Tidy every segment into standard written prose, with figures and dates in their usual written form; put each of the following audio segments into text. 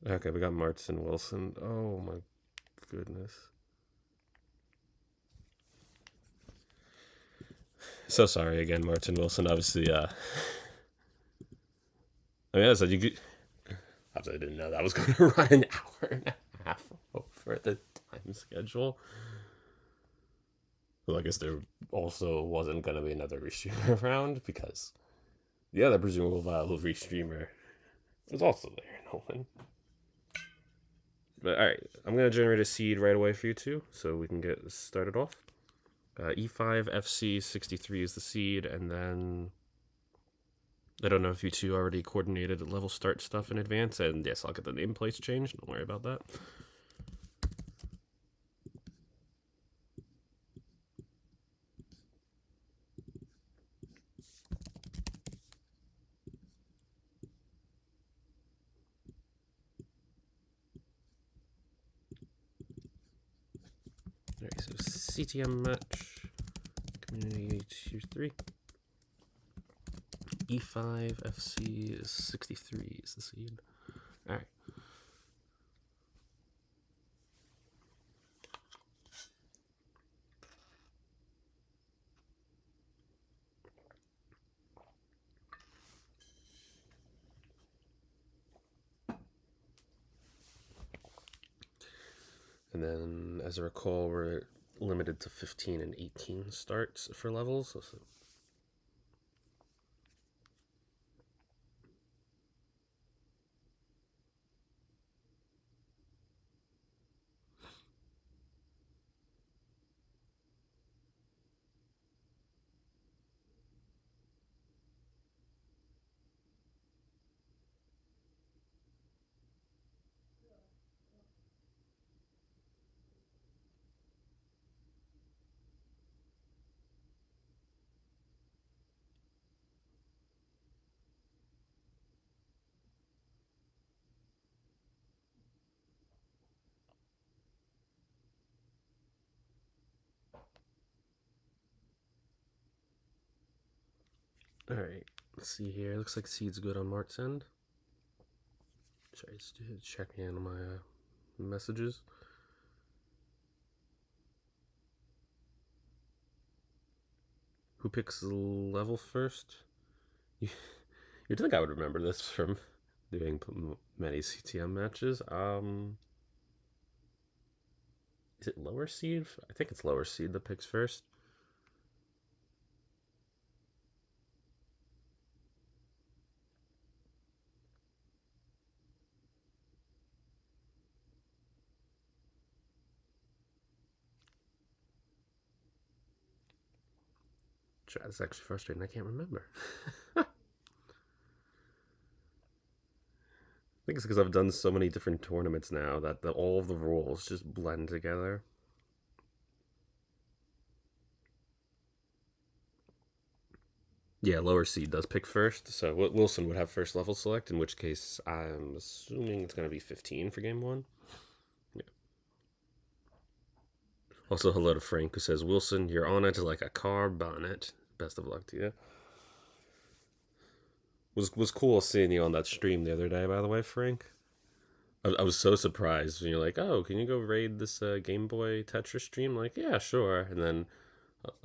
Okay, we got Martin Wilson. Oh my goodness. So sorry again, Martin Wilson. Obviously, I mean, as I said, you could, obviously I didn't know that was going to run an hour and a half over the time schedule. Well, I guess there also wasn't going to be another restreamer round because the other presumable viable restreamer was also there. No one. But all right, I'm going to generate a seed right away for you two so we can get started off. E5 FC 63 is the seed, and then I don't know if you two already coordinated level start stuff in advance, and yes, I'll get the nameplates changed. Don't worry about that. Alright, so CTM match, community tier 3. E5 FC 63 is the seed. Alright. And then, as I recall, we're limited to 15 and 18 starts for levels. So Alright, let's see here. Looks like seed's good on Mart's end. Sorry, just checking in on my messages. Who picks the level first? You'd think I would remember this from doing many CTM matches. Is it lower seed? I think it's lower seed that picks first. That's actually frustrating. I can't remember. I think it's because I've done so many different tournaments now that all of the rules just blend together. Yeah, lower seed does pick first, so Wilson would have first level select, in which case I'm assuming it's going to be 15 for game one. Yeah. Also, hello to Frank, who says, Wilson, you're on it like a car bonnet. Best of luck to you. Was cool seeing you on that stream the other day, by the way, Frank. I was so surprised when you're like, oh, can you go raid this Game Boy Tetris stream? Like, yeah, sure. And then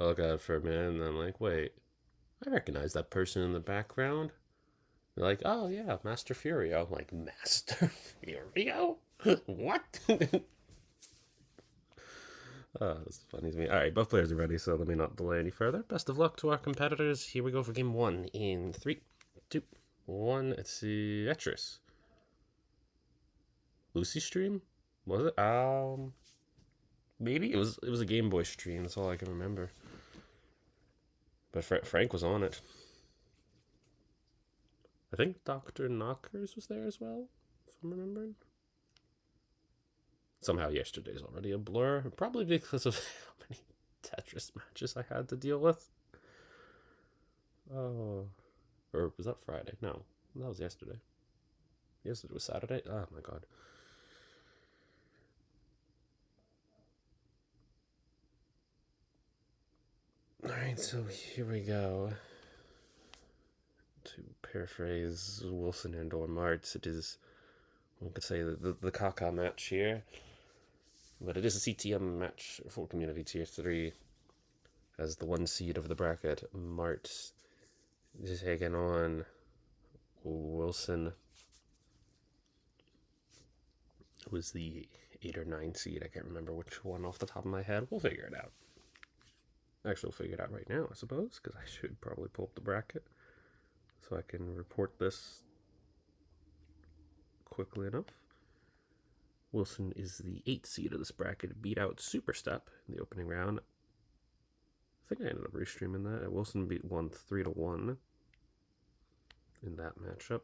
I look at it for a minute, and I'm like, wait, I recognize that person in the background. They're like, oh yeah, Master Furio. I'm like, Master Furio? What? That's funny to me. All right, both players are ready, so let me not delay any further. Best of luck to our competitors. Here we go for game one in 3, 2, 1. Let's see, Etris. Lucy stream? Was it? Maybe it was a Game Boy stream. That's all I can remember. But Frank was on it. I think Doctor Knockers was there as well, if I'm remembering. Somehow yesterday's already a blur, probably because of how many Tetris matches I had to deal with. Oh, or was that Friday? No, that was yesterday. Yesterday was Saturday. Oh my god. Alright, so here we go. To paraphrase Wilson and or Martz, it is We could say the Kaka match here. But it is a CTM match for Community Tier 3 as the 1 seed of the bracket. Mart is taking on Wilson, who is the 8 or 9 seed. I can't remember which one off the top of my head. We'll figure it out. Actually, we'll figure it out right now, I suppose, because I should probably pull up the bracket so I can report this quickly enough. Wilson is the 8th seed of this bracket, beat out Superstep in the opening round. I think I ended up restreaming that. Wilson won 3-1 in that matchup.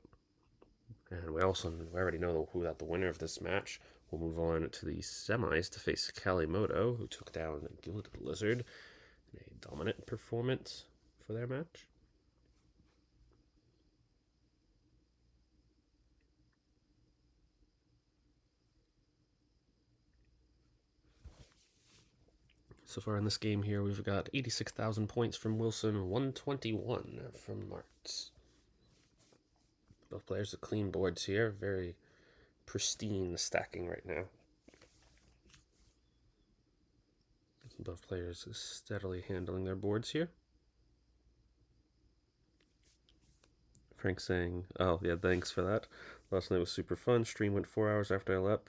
And we already know who the winner of this match. We'll move on to the semis to face Kalimoto, who took down Gilded Lizard in a dominant performance for their match. So far in this game here, we've got 86,000 points from Wilson, 121 from Martz. Both players with clean boards here, very pristine stacking right now. Both players steadily handling their boards here. Frank saying, oh yeah, thanks for that. Last night was super fun. Stream went 4 hours after I left.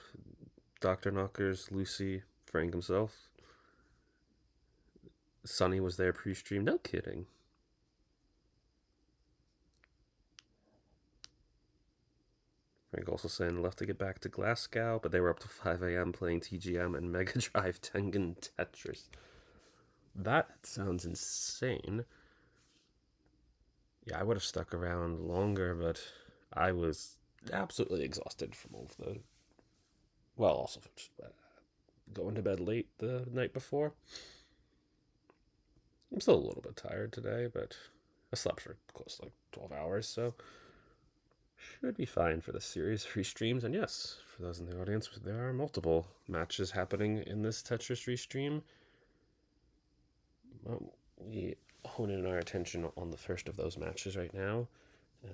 Dr. Knockers, Lucy, Frank himself. Sonny was there pre-stream. No kidding. Frank also saying left to get back to Glasgow, but they were up to 5 a.m. playing TGM and Mega Drive Tengen Tetris. That sounds insane. Yeah, I would have stuck around longer, but I was absolutely exhausted from all of the... Well, also just going to bed late the night before. I'm still a little bit tired today, but I slept for close to like 12 hours, so should be fine for this series of restreams. And yes, for those in the audience, there are multiple matches happening in this Tetris restream. Well, we hone in our attention on the first of those matches right now,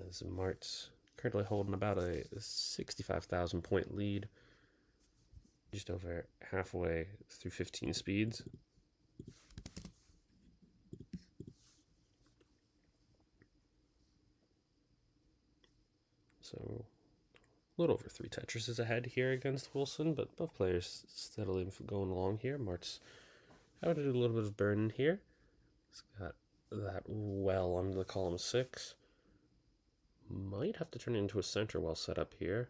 as Mart's currently holding about a 65,000 point lead, just over halfway through 15 speeds. So a little over 3 Tetrises ahead here against Wilson, but both players steadily going along here. Mart's having to do a little bit of burning here. He's got that well under the column 6. Might have to turn it into a center well set up here,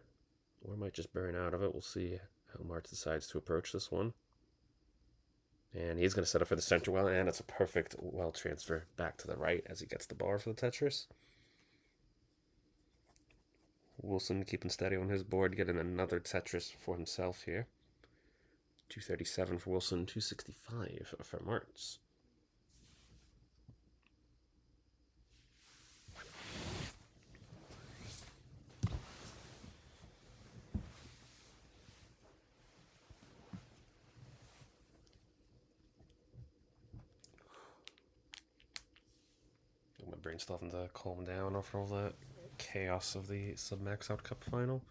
or might just burn out of it. We'll see how Martz decides to approach this one. And he's going to set up for the center well, and it's a perfect well transfer back to the right as he gets the bar for the Tetris. Wilson keeping steady on his board, getting another Tetris for himself here. 237 for Wilson, 265 for Martz. My brain's still having to calm down after all that chaos of the Sub-Max Out Cup final.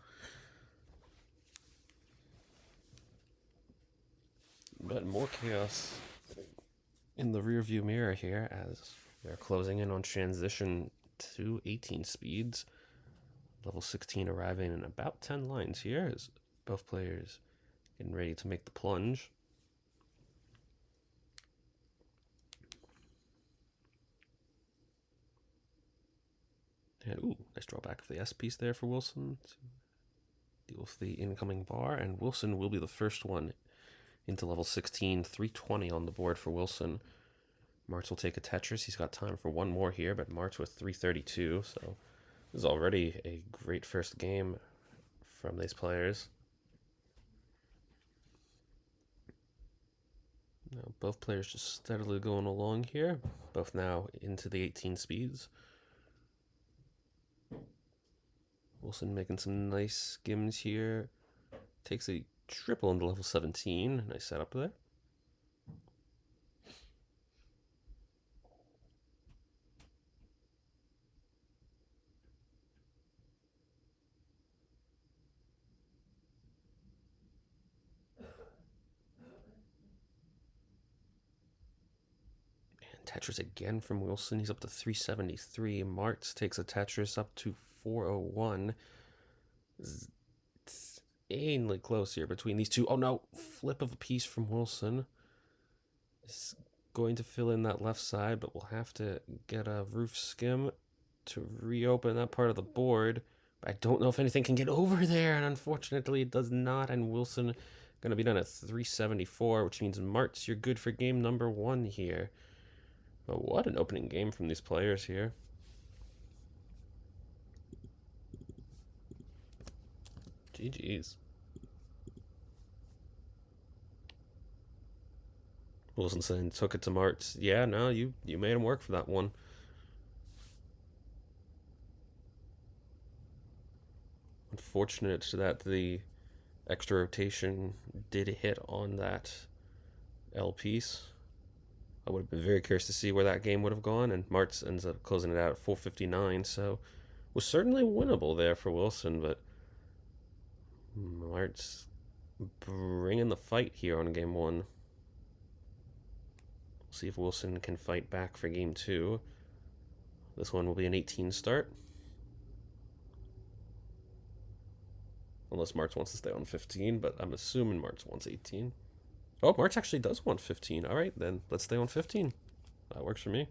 But more chaos in the rearview mirror here as they're closing in on transition to 18 speeds. Level 16 arriving in about 10 lines here as both players getting ready to make the plunge. And ooh, nice drawback of the S piece there for Wilson to deal with the incoming bar. And Wilson will be the first one into level 16, 320 on the board for Wilson. Martz will take a Tetris. He's got time for one more here, but Martz with 332. So this is already a great first game from these players. Now both players just steadily going along here. Both now into the 18 speeds. Wilson making some nice skims here. Takes a triple into level 17. Nice setup there. Tetris again from Wilson. He's up to 373. Martz takes a Tetris up to 401. It's insanely close here between these two. Oh no, flip of a piece from Wilson. Is going to fill in that left side, but we'll have to get a roof skim to reopen that part of the board. But I don't know if anything can get over there, and unfortunately it does not. And Wilson going to be done at 374, which means Martz, you're good for game number 1 here. But what an opening game from these players here. GG's. Wilson saying took it to Martz. Yeah, no, you made him work for that one. Unfortunate that the extra rotation did hit on that L piece. I would have been very curious to see where that game would have gone, and Martz ends up closing it out at 459, so was certainly winnable there for Wilson, but Martz bringing the fight here on game 1. See if Wilson can fight back for game 2. This one will be an 18 start. Unless Martz wants to stay on 15, but I'm assuming Martz wants 18. Oh, Martz actually does want 15. All right, then let's stay on 15. That works for me.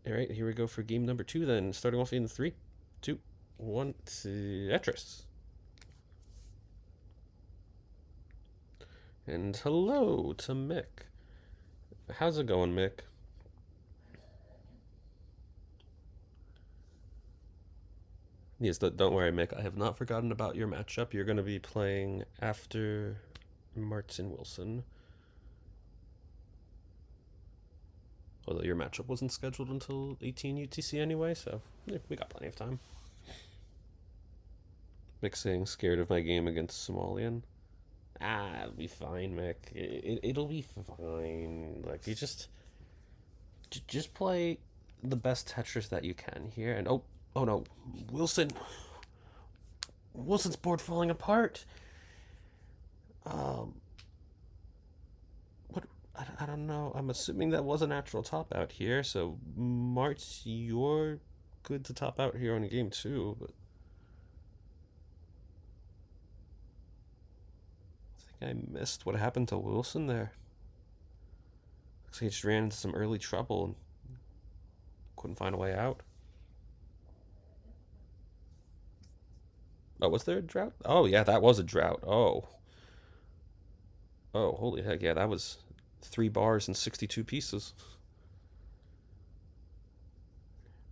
All right, here we go for game number 2 then. Starting off in 3, 2, 1, Tetris. And hello to Mick. How's it going, Mick? Yes, don't worry, Mick. I have not forgotten about your matchup. You're going to be playing after Martz and Wilson. Although your matchup wasn't scheduled until 18 UTC anyway, so yeah, we got plenty of time. Mick saying scared of my game against Somalian. It'll be fine, Mick. It'll be fine. Like, you just play the best Tetris that you can here. And oh no, Wilson's board falling apart. What? I don't know. I'm assuming that was a natural top out here. So Martz, you're good to top out here on game 2, but I missed what happened to Wilson there. Looks like he just ran into some early trouble and couldn't find a way out. Oh, was there a drought? Oh, yeah, that was a drought. Oh, holy heck, yeah, that was 3 bars and 62 pieces.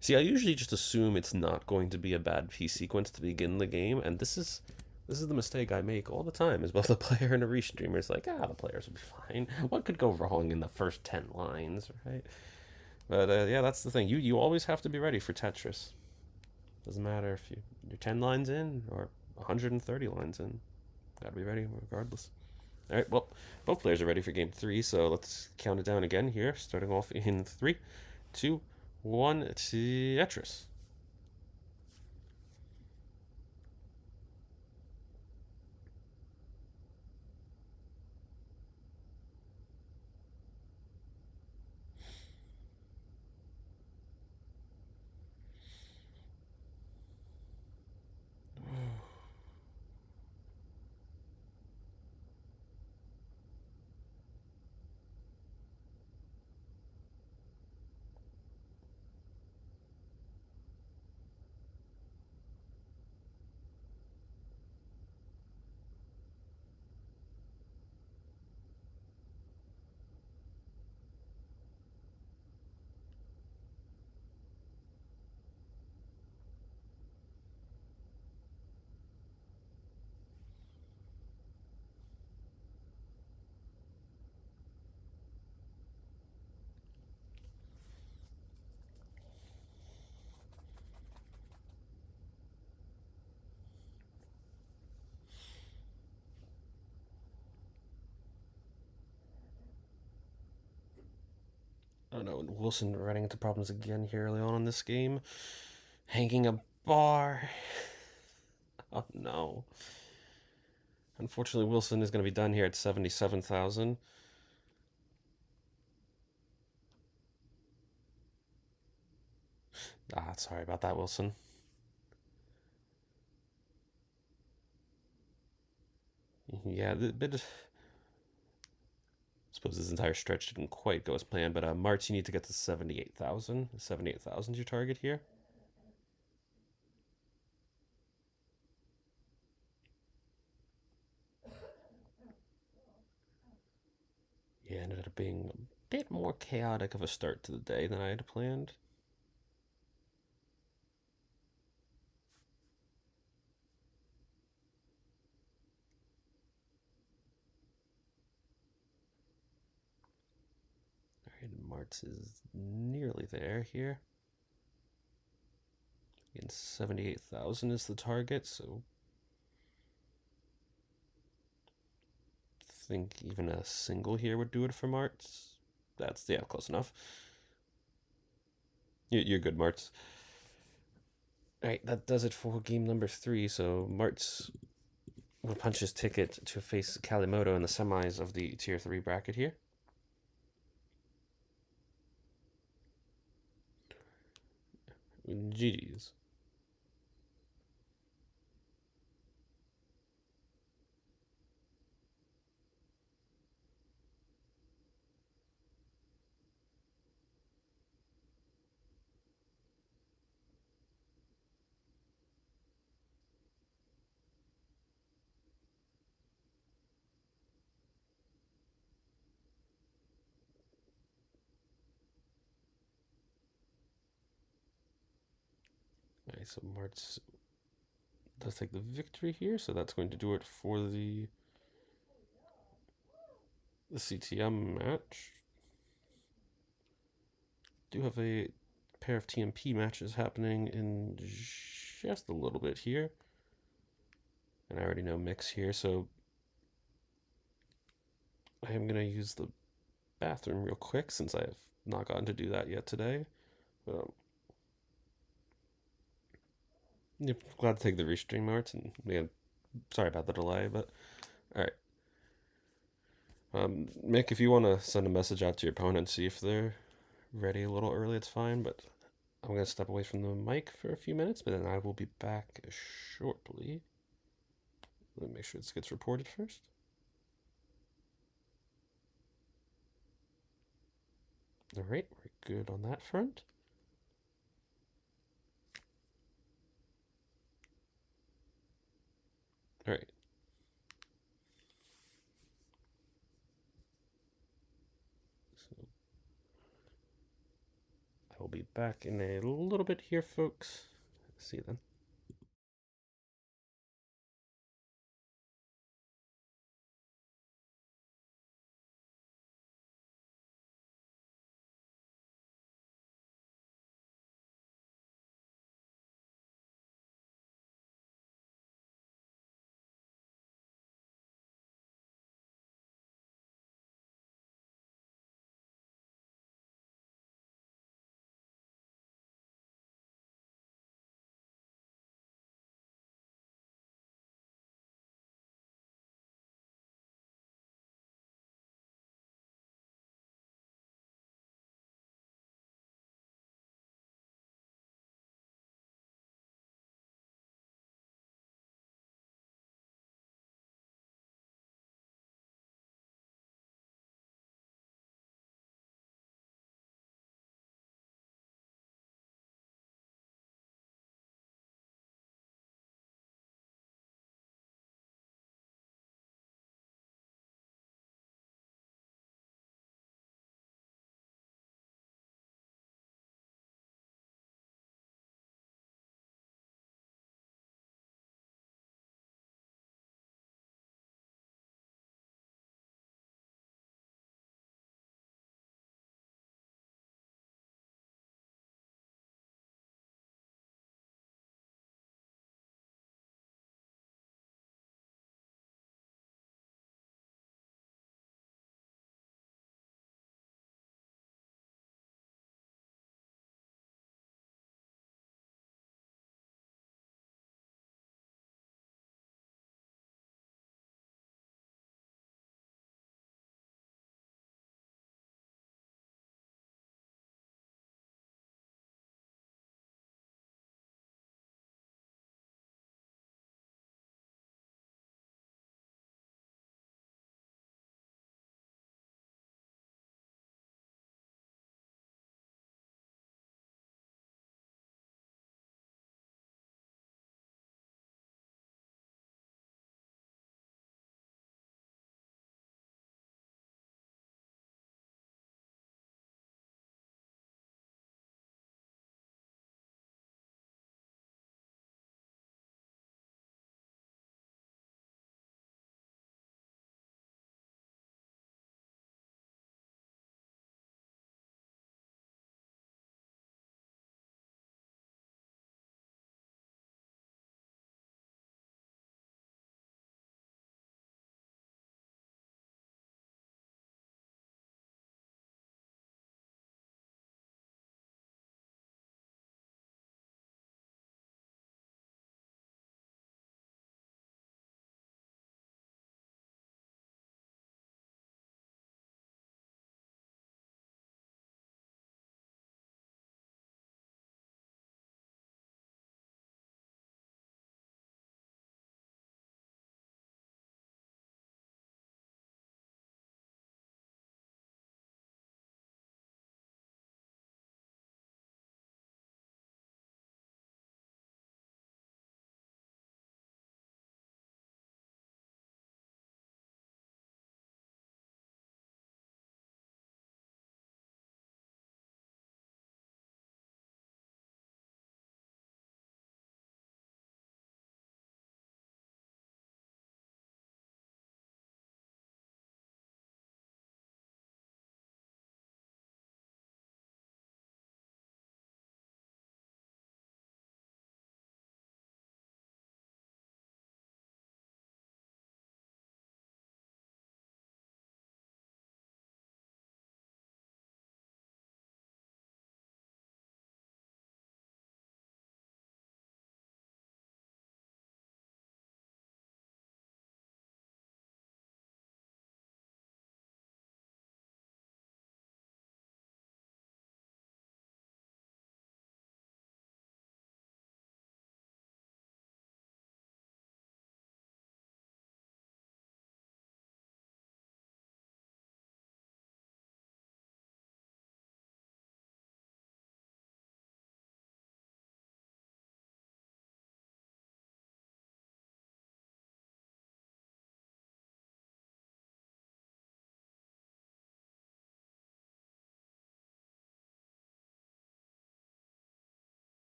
See, I usually just assume it's not going to be a bad piece sequence to begin the game, and this is the mistake I make all the time. Is both the player and a restreamer is like, the players will be fine. What could go wrong in the first 10 lines, right? But yeah, that's the thing. You always have to be ready for Tetris. Doesn't matter if you're 10 lines in or 130 lines in. Gotta be ready regardless. All right, well, both players are ready for game 3, so let's count it down again here. Starting off in 3, 2, 1, Tetris. Oh no, Wilson running into problems again here early on in this game. Hanging a bar. Oh no. Unfortunately, Wilson is going to be done here at 77,000. Sorry about that, Wilson. Yeah, the bit. I suppose this entire stretch didn't quite go as planned, but March, you need to get to 78,000. 78,000 is your target here. Yeah, ended up being a bit more chaotic of a start to the day than I had planned. All right, March is nearly there here. And 78,000 is the target, so I think even a single here would do it for March. That's, yeah, close enough. You're good, March. All right, that does it for game number 3. So March will punch his ticket to face Kalimoto in the semis of the Tier 3 bracket here. GG's. All right, so March does take the victory here, so that's going to do it for the CTM match. Do have a pair of TMP matches happening in just a little bit here. And I already know Mix here, so I am going to use the bathroom real quick since I have not gotten to do that yet today. Yeah, glad to take the restream arts, and yeah, sorry about the delay, but all right. Mick, if you want to send a message out to your opponent, see if they're ready a little early, it's fine, but I'm going to step away from the mic for a few minutes, but then I will be back shortly. Let me make sure this gets reported first. All right, we're good on that front. All right. So I will be back in a little bit here, folks. See you then.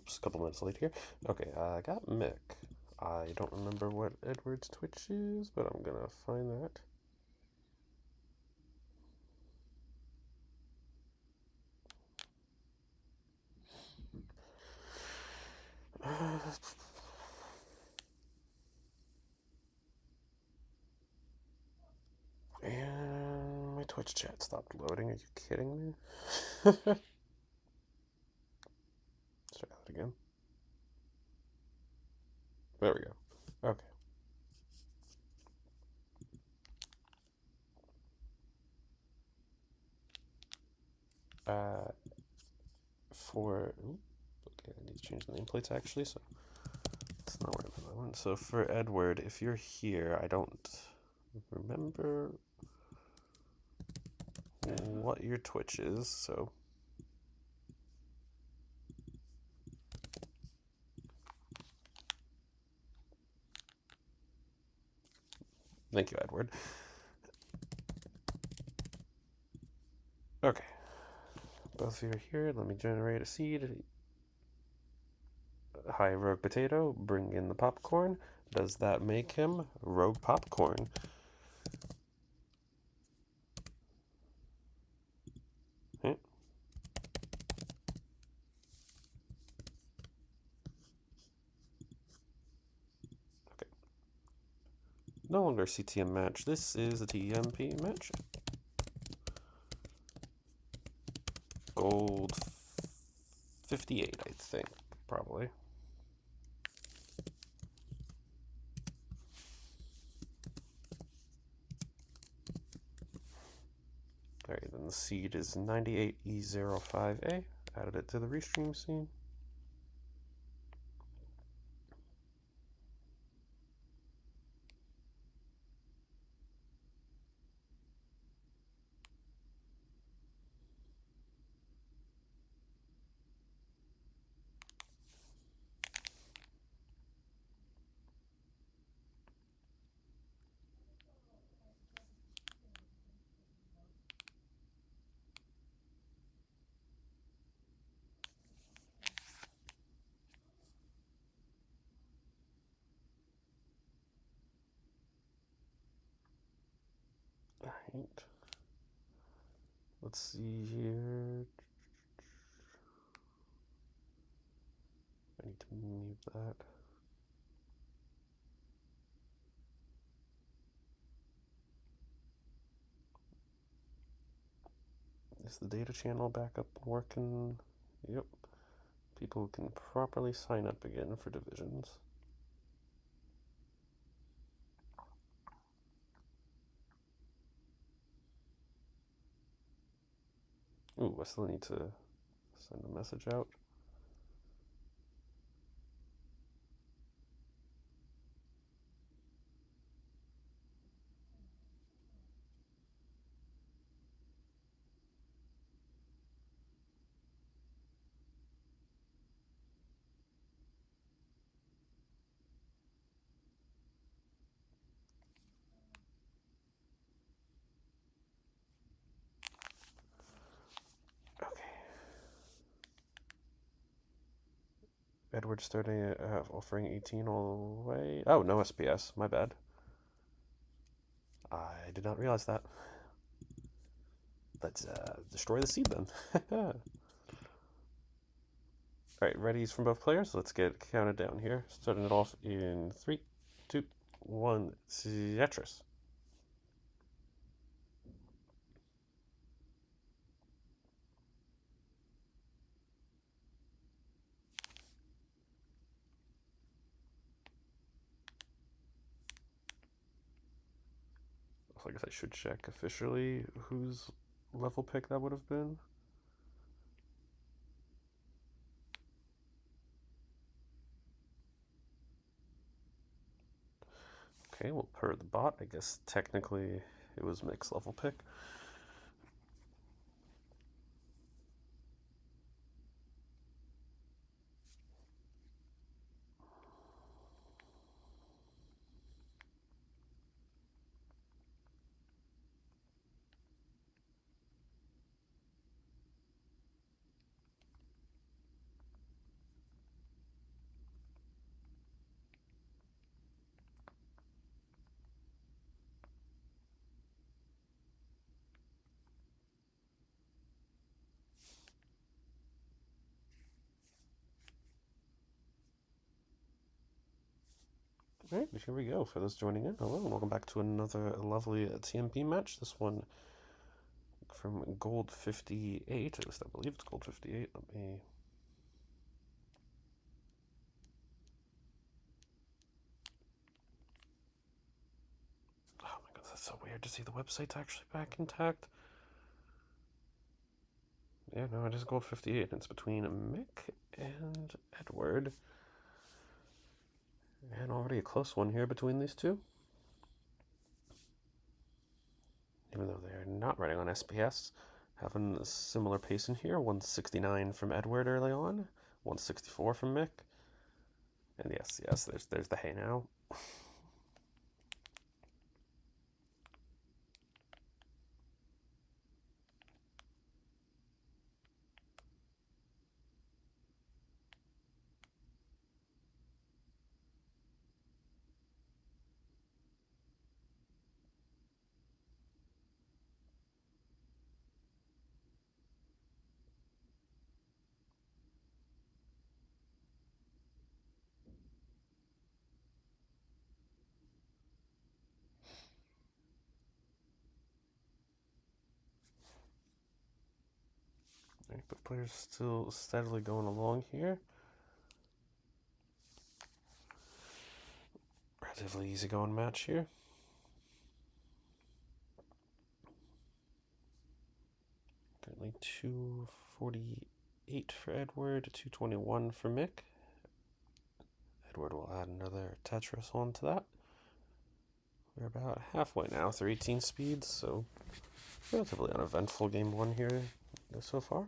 Oops, a couple minutes late here. Okay, I got Mick. I don't remember what Edward's Twitch is, but I'm gonna find that. And my Twitch chat stopped loading. Are you kidding me? Let's try that again. There we go. Okay. Okay, I need to change the nameplates actually, so that's not where I went. So for Edward, if you're here, I don't remember what your Twitch is, so thank you, Edward. Okay. Both of you are here. Let me generate a seed. Hi, Rogue Potato. Bring in the popcorn. Does that make him Rogue Popcorn? Okay. No longer a CTM match. This is a TMP match. Gold 58, I think, probably. Alright, then the seed is 98E05A. Added it to the Restreamed scene. Alright. Let's see here. I need to mute that. Is the data channel back up and working? Yep. People can properly sign up again for divisions. Ooh, I still need to send a message out. Okay. Edward starting offering 18 all the way. Oh, no SPS. My bad. I did not realize that. Let's destroy the seed then. Alright, readies from both players. Let's get counted down here. Starting it off in 3, 2, 1. Tetris. So I guess I should check officially whose level pick that would have been. Okay, well, per the bot, I guess technically it was Mick's level pick. Alright, here we go. For those joining in, hello, and welcome back to another lovely TMP match. This one from Gold 58, at least I believe it's Gold 58. Let me... Oh my god, that's so weird to see the website's actually back intact. Yeah, no, it is Gold 58. It's between Mick and Edward. And already a close one here between these two. Even though they're not running on SPS, having a similar pace in here. 169 from Edward early on, 164 from Mick. And yes, there's the hay now. Right, but players still steadily going along here. Relatively easy going match here. Currently 248 for Edward, 221 for Mick. Edward will add another Tetris onto that. We're about halfway now through 18 speeds, so relatively uneventful game one here so far.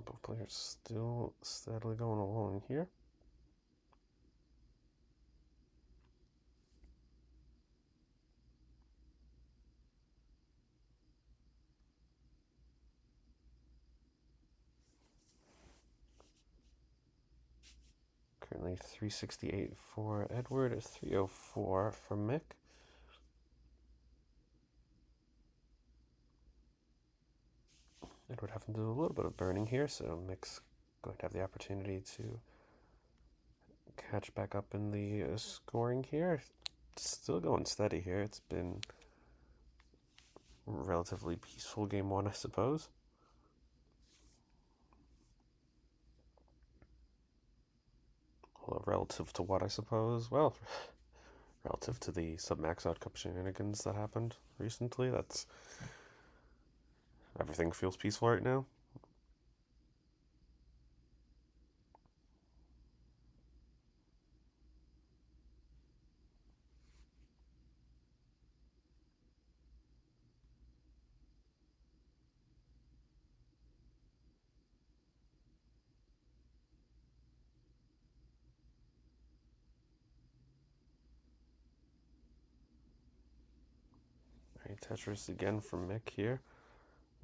Both players still steadily going along here. Currently 368 for Edward, 304 for Mick. Edward having to do a little bit of burning here, so Mick's going to have the opportunity to catch back up in the scoring here. Still going steady here. It's been relatively peaceful game one, I suppose. Well, relative to what, I suppose? Well, relative to the sub-max out cup shenanigans that happened recently, that's... Everything feels peaceful right now. Alright, Tetris again from Mick here.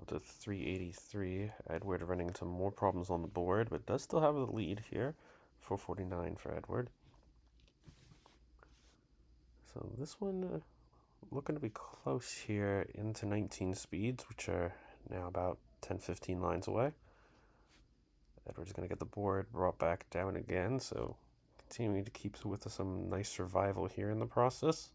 Up to 383. Edward running into more problems on the board, but does still have the lead here. 449 for Edward. So this one looking to be close here into 19 speeds, which are now about 10-15 lines away. Edward's going to get the board brought back down again, so continuing to keep with some nice survival here in the process.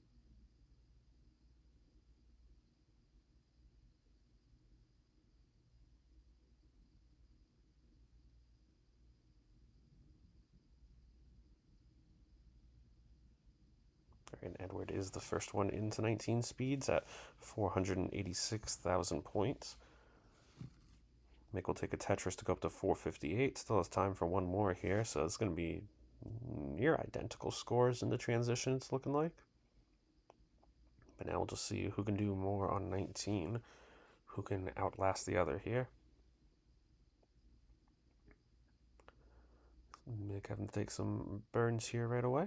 And Edward is the first one into 19 speeds at 486,000 points. Mick will take a Tetris to go up to 458. Still has time for one more here, so it's going to be near identical scores in the transition, it's looking like. But now we'll just see who can do more on 19, who can outlast the other here. Mick having to take some burns here right away.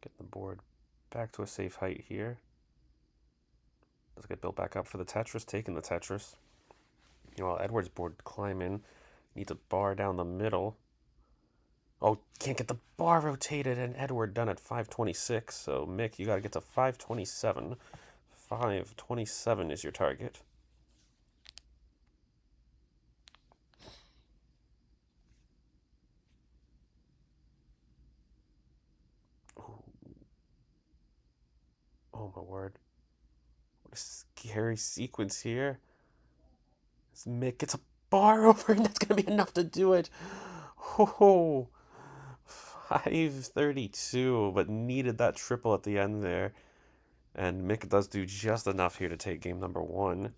Get the board back to a safe height here. Does get built back up for the Tetris, taking the Tetris. While Edward's board climbing, needs a bar down the middle. Oh, can't get the bar rotated, and Edward done at 526. So Mick, you got to get to 527. 527 is your target. Oh my word. What a scary sequence here. As Mick gets a bar over, and that's going to be enough to do it. Oh, 532, but needed that triple at the end there. And Mick does do just enough here to take game number 1.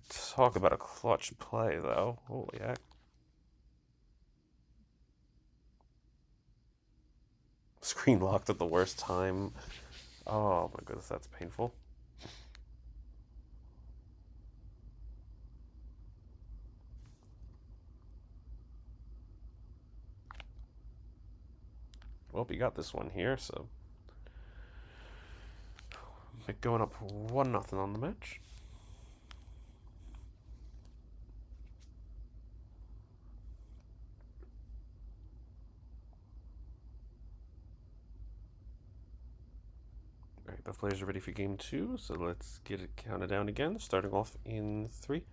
Talk about a clutch play, though. Holy heck. Screen locked at the worst time. Oh my goodness, that's painful. Well, we got this one here, so Mick going up 1-0 on the match. Alright, both players are ready for game 2, so let's get it counted down again. Starting off in 3,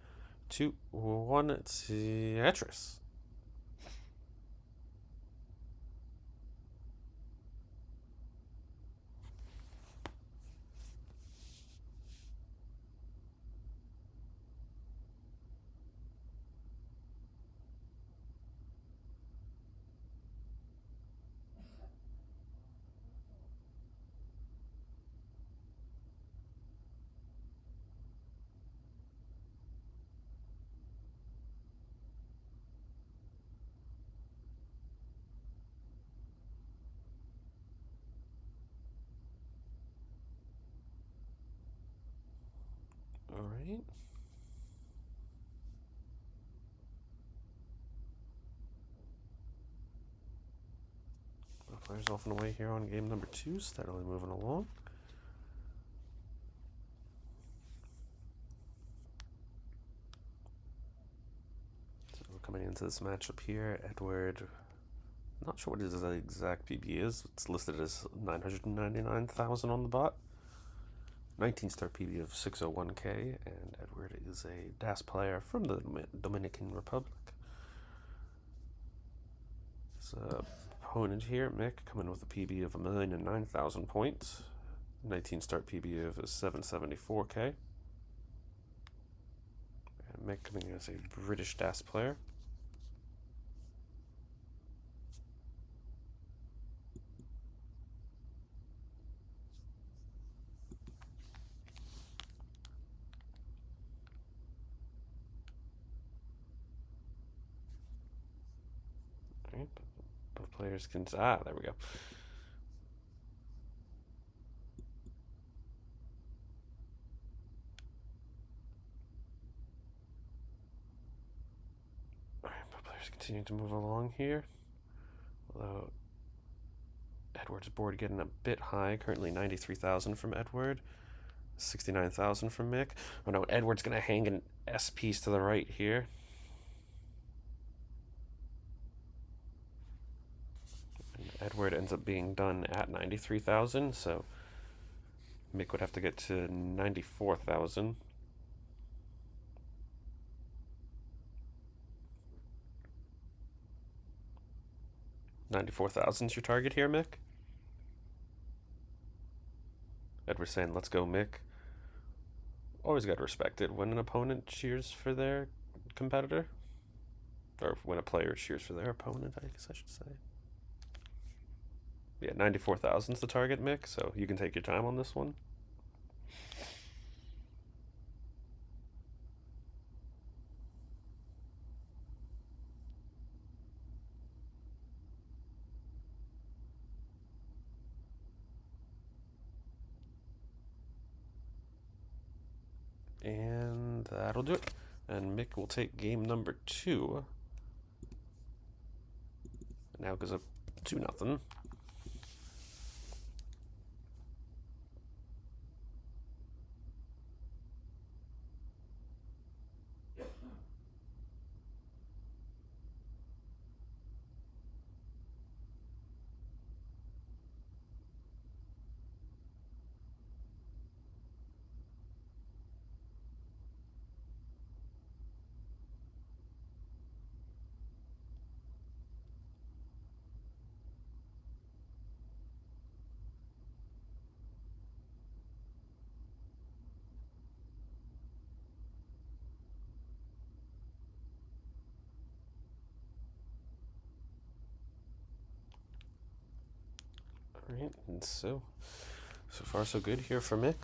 2, 1, Tetris. Alright. Both players off and away here on game number 2, steadily moving along. So coming into this matchup here, Edward, not sure what his exact PB is. It's listed as 999,000 on the bot. 19-star PB of 601k, and Edward is a DAS player from the Dominican Republic. His opponent here, Mick, coming with a PB of 1,009,000 points. 19-star PB of 774k. And Mick coming as a British DAS player. Alright, both players can... there we go. Alright, both players continue to move along here. Although Edward's board getting a bit high, currently 93,000 from Edward, 69,000 from Mick. Oh no, Edward's going to hang an S piece to the right here. Edward ends up being done at 93,000, so Mick would have to get to 94,000. $94,000's your target here, Mick? Edward's saying, let's go, Mick. Always got to respect it when an opponent cheers for their competitor. Or when a player cheers for their opponent, I guess I should say. Yeah, 94,000's the target, Mick, so you can take your time on this one. And that'll do it. And Mick will take game number 2. Now goes up 2-0. Alright, and so far so good here for Mick.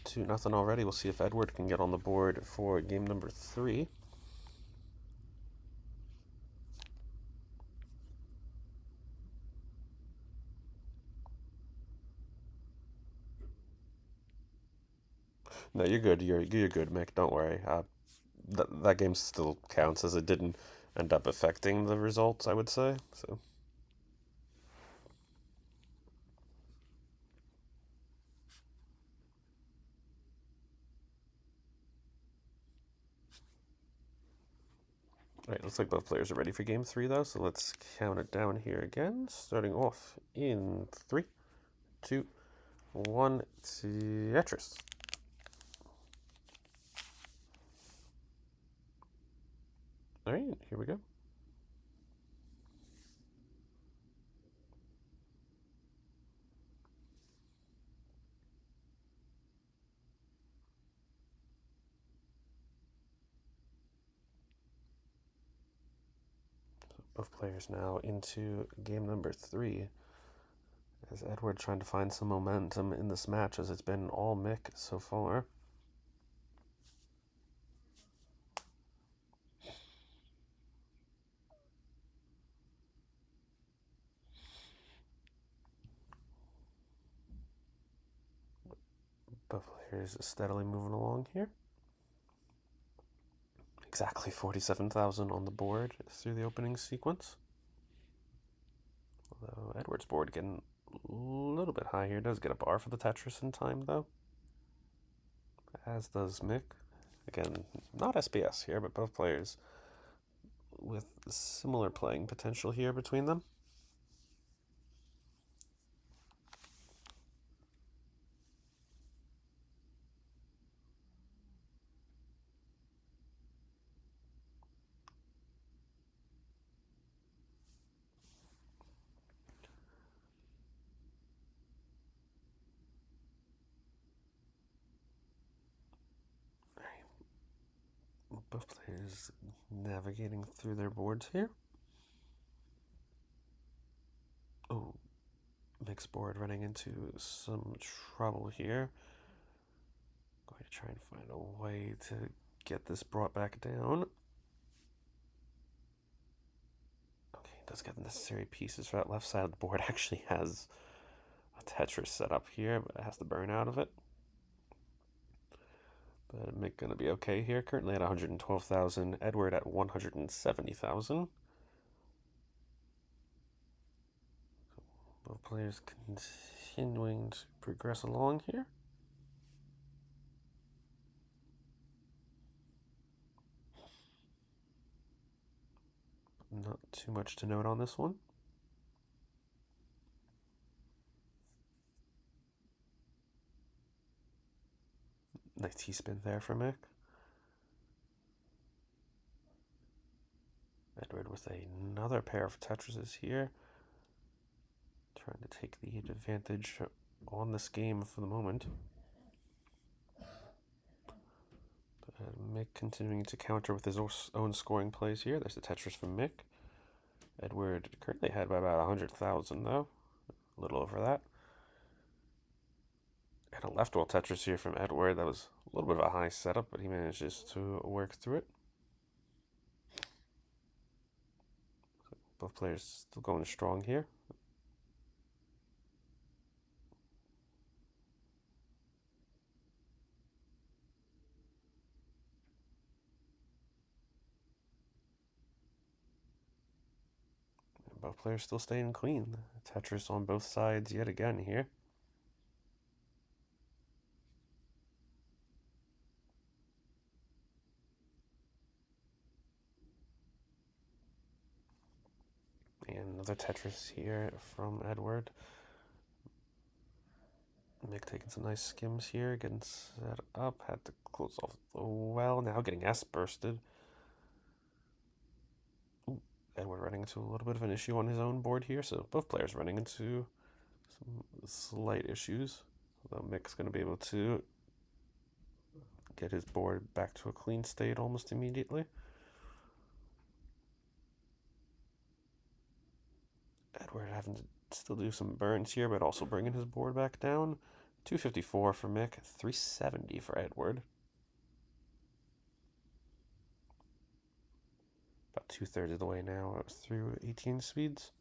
2-0 already. We'll see if Edward can get on the board for game number 3. No, you're good. You're good, Mick. Don't worry. That game still counts as it didn't end up affecting the results, I would say. So. Alright, looks like both players are ready for game 3, though, so let's count it down here again. Starting off in 3, 2, 1, Tetris. Alright, here we go. Both players now into game number 3. As Edward trying to find some momentum in this match, as it's been all Mick so far. Both players steadily moving along here. Exactly 47,000 on the board through the opening sequence. Although Edward's board getting a little bit high here. Does get a bar for the Tetris in time, though. As does Mick. Again, not SBS here, but both players with similar playing potential here between them. Both players navigating through their boards here. Oh, Mick's board running into some trouble here. Going to try and find a way to get this brought back down. Okay, does get the necessary pieces for that left side of the board. Actually has a Tetris set up here, but it has to burn out of it. But Mick gonna be okay here. Currently at 112,000. Edward at 170,000. Both players continuing to progress along here. Not too much to note on this one. Nice T-spin there for Mick. Edward with another pair of Tetrises here. Trying to take the advantage on this game for the moment. Mick continuing to counter with his own scoring plays here. There's the Tetris from Mick. Edward currently ahead by about 100,000 though. A little over that. And a left wall Tetris here from Edward. That was a little bit of a high setup, but he manages to work through it. Both players still going strong here. And both players still staying clean. Tetris on both sides yet again here. And another Tetris here from Edward. Mick taking some nice skims here, getting set up. Had to close off the well. Now getting S bursted. Ooh, Edward running into a little bit of an issue on his own board here. So both players running into some slight issues. Although Mick's going to be able to get his board back to a clean state almost immediately. Edward having to still do some burns here, but also bringing his board back down. 254 for Mick, 370 for Edward. About 2/3 of the way now through 18 speeds.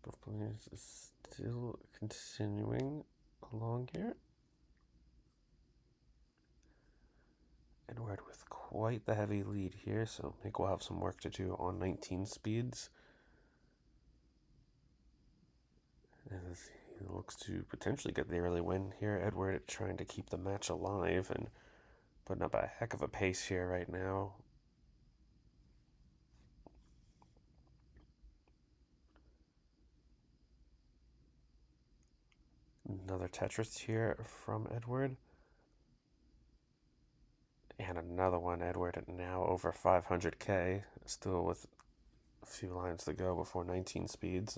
Both players is still continuing along here. Edward with quite the heavy lead here, so Mick will have some work to do on 19 speeds. As he looks to potentially get the early win here. Edward trying to keep the match alive and putting up a heck of a pace here right now. Another Tetris here from Edward. And another one, Edward, now over 500k, still with a few lines to go before 19 speeds.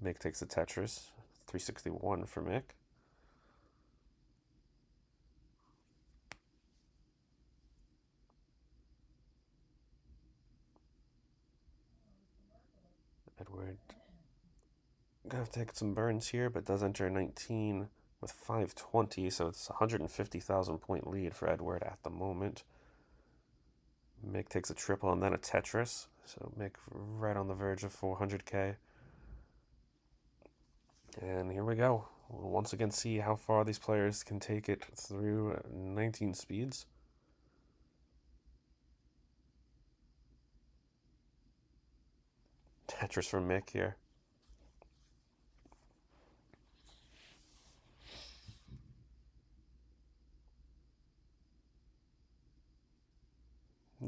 Mick takes the Tetris, 361 for Mick. Edward gonna take some burns here, but does enter 19 with 520, so it's 150,000 point lead for Edward at the moment. Mick takes a triple and then a Tetris, so Mick right on the verge of 400k. And here we go. We'll once again see how far these players can take it through 19 speeds. Tetris from Mick here.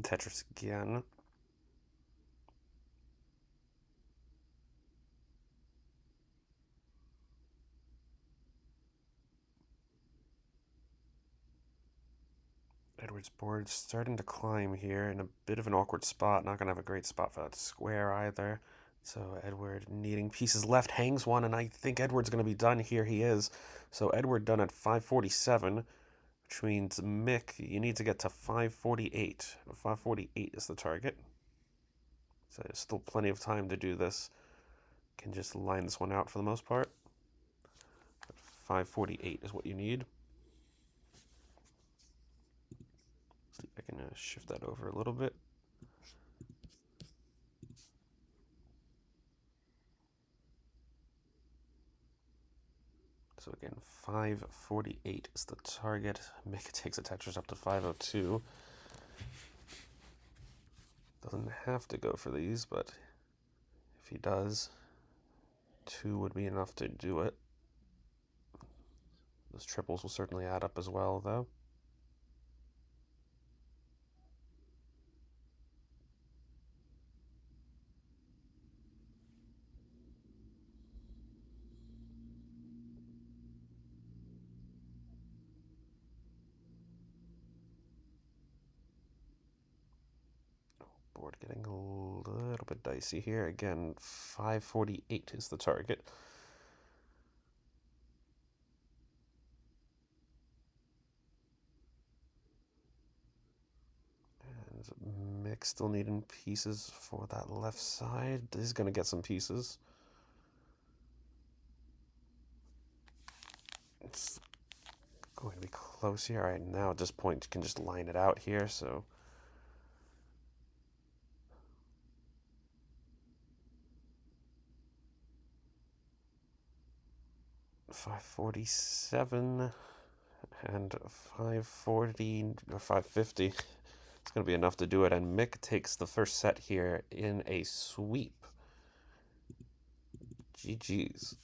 Tetris again. Edward's board starting to climb here in a bit of an awkward spot. Not going to have a great spot for that square either. So Edward needing pieces left, hangs one, and I think Edward's going to be done here. He is. So Edward done at 547, which means Mick, you need to get to 548. 548 is the target. So there's still plenty of time to do this. Can just line this one out for the most part. 548 is what you need. See if I can shift that over a little bit. So again, 548 is the target. Mick takes a Tetris up to 502. Doesn't have to go for these, but if he does, 2 would be enough to do it. Those triples will certainly add up as well, though. Board getting a little bit dicey here. Again, 548 is the target. And Mick still needing pieces for that left side. He's going to get some pieces. It's going to be close here. All right, now at this point, you can just line it out here, so... $547 and 540 or 550. It's going to be enough to do it, and Mick takes the first set here in a sweep. GG's.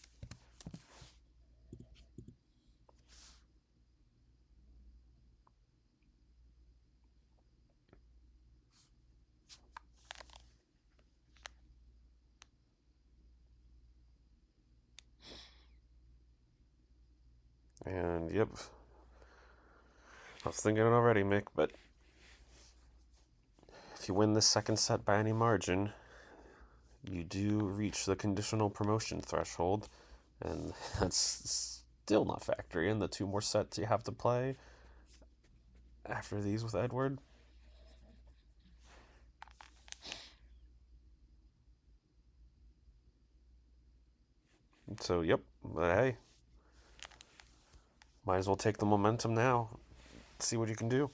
And yep, I was thinking it already, Mick, but if you win this second set by any margin, you do reach the conditional promotion threshold, and that's still not factoring in the 2 more sets you have to play after these with Edward. So, yep, hey, might as well take the momentum now. See what you can do.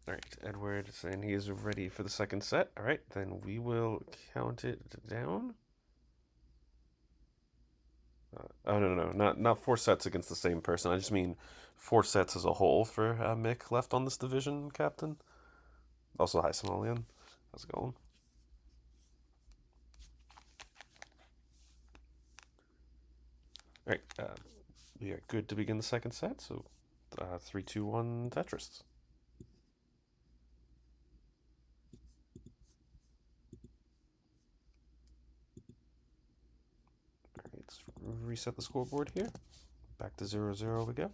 All right, Edward saying he is ready for the second set. All right, then we will count it down. Oh no, not 4 sets against the same person. I just mean 4 sets as a whole for Mick left on this division, Captain. Also, hi Somalian. How's it going? All right, we are good to begin the second set. So, 3, 2, 1, Tetris. All right, let's reset the scoreboard here. Back to 0-0 we go.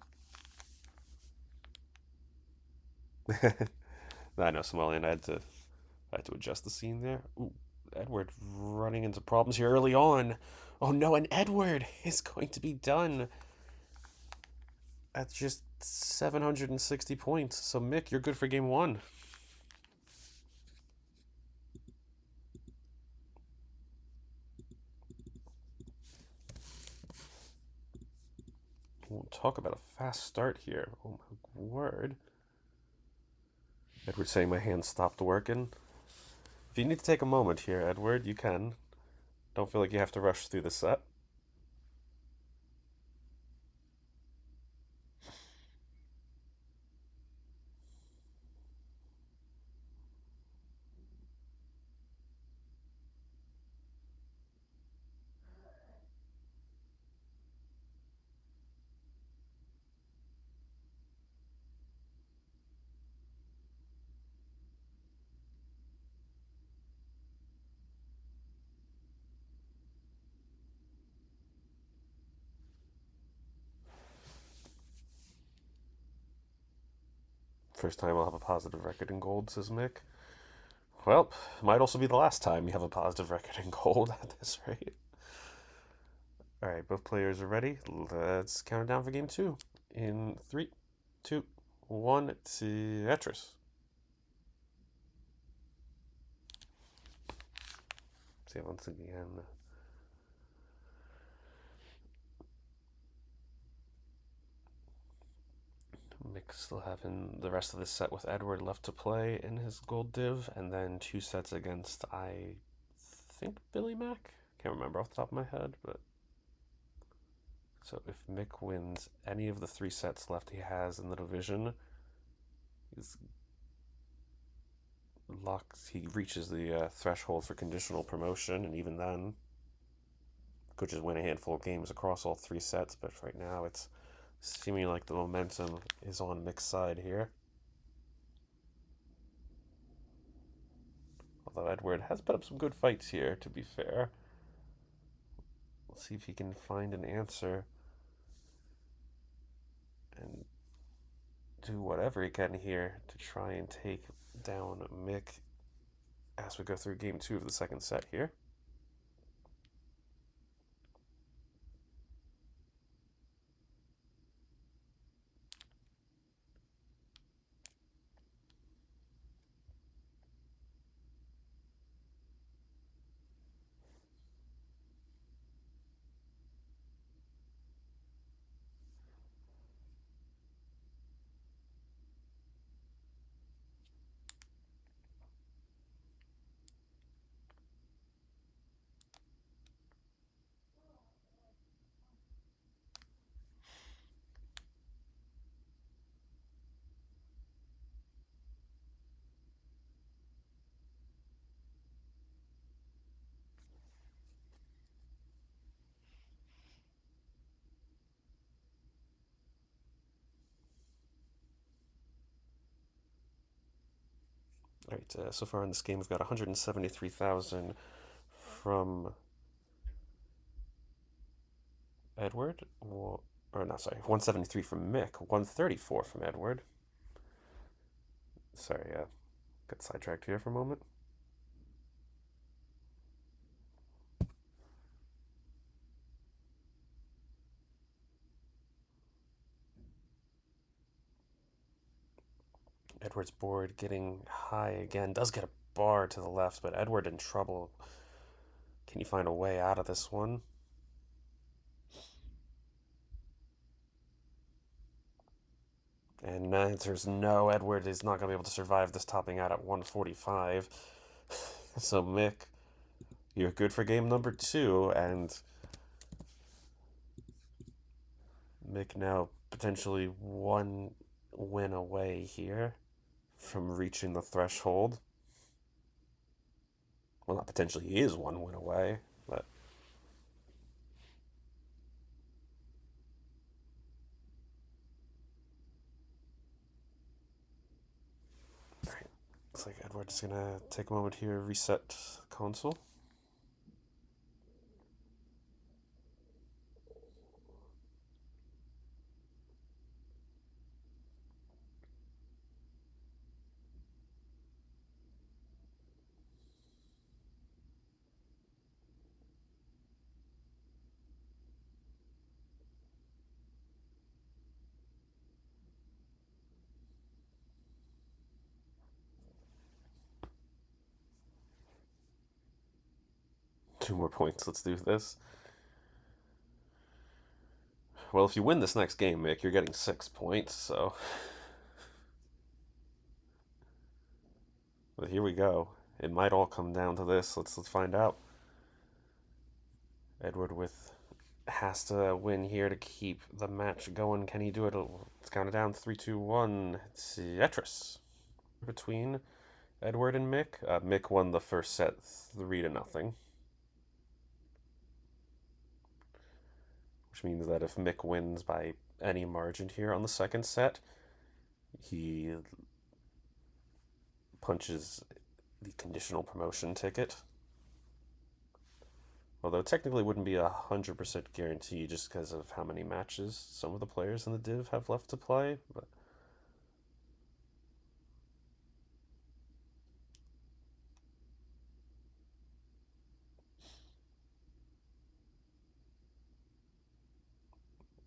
I know Somalian. I had to adjust the scene there. Ooh, Edward running into problems here early on. Oh no, and Edward is going to be done at just 760 points. So Mick, you're good for game 1. We'll talk about a fast start here. Oh my word. Edward saying my hand stopped working. If you need to take a moment here, Edward, you can. Don't feel like you have to rush through the set. First time I'll have a positive record in gold, says Mick. Well, might also be the last time you have a positive record in gold at this rate. All right, both players are ready. Let's count it down for game 2. In 3, 2, 1, Tetris. See, once again. Mick still having the rest of the set with Edward left to play in his gold div, and then 2 sets against, I think, Billy Mac? Can't remember off the top of my head, but. So if Mick wins any of the 3 sets left he has in the division, he reaches the threshold for conditional promotion, and even then, could just win a handful of games across all 3 sets. But right now, it's seeming like the momentum is on Mick's side here. Although Edward has put up some good fights here, to be fair. Let's see if he can find an answer and do whatever he can here to try and take down Mick as we go through game 2 of the second set here. All right, so far in this game, we've got 173,000 from Edward, or not, sorry, 173 from Mick, 134 from Edward. Sorry, got sidetracked here for a moment. Edward's board getting high again. Does get a bar to the left, but Edward in trouble. Can you find a way out of this one? And answer's no. Edward is not going to be able to survive this, topping out at 145. So, Mick, you're good for game number 2, and Mick now potentially one win away here from reaching the threshold. Well, not potentially, he is one win away, but. Alright, looks like Edward's gonna take a moment here, reset console. Two more points, let's do this. Well, if you win this next game, Mick, you're getting 6 points, so. But here we go. It might all come down to this. Let's find out. Edward with has to win here to keep the match going. Can he do it? Let's count it down. 3, 2, 1. Tetris. Between Edward and Mick. Mick won the first set 3-0. Which means that if Mick wins by any margin here on the second set, he punches the conditional promotion ticket. Although technically wouldn't be 100% guarantee just because of how many matches some of the players in the div have left to play. But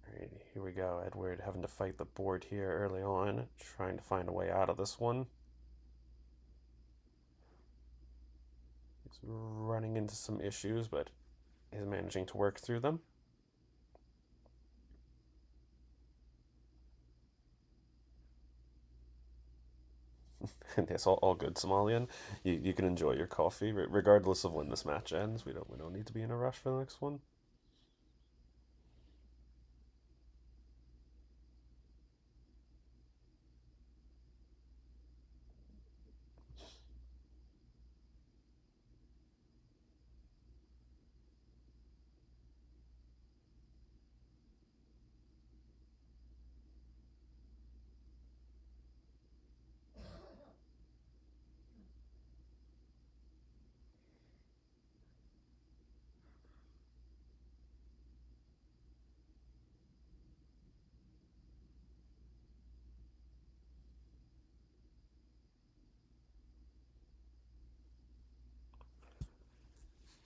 alright, here we go. Edward having to fight the board here early on, trying to find a way out of this one. He's running into some issues, but is managing to work through them. And yes, all good, Somalian. You can enjoy your coffee regardless of when this match ends. We don't need to be in a rush for the next one.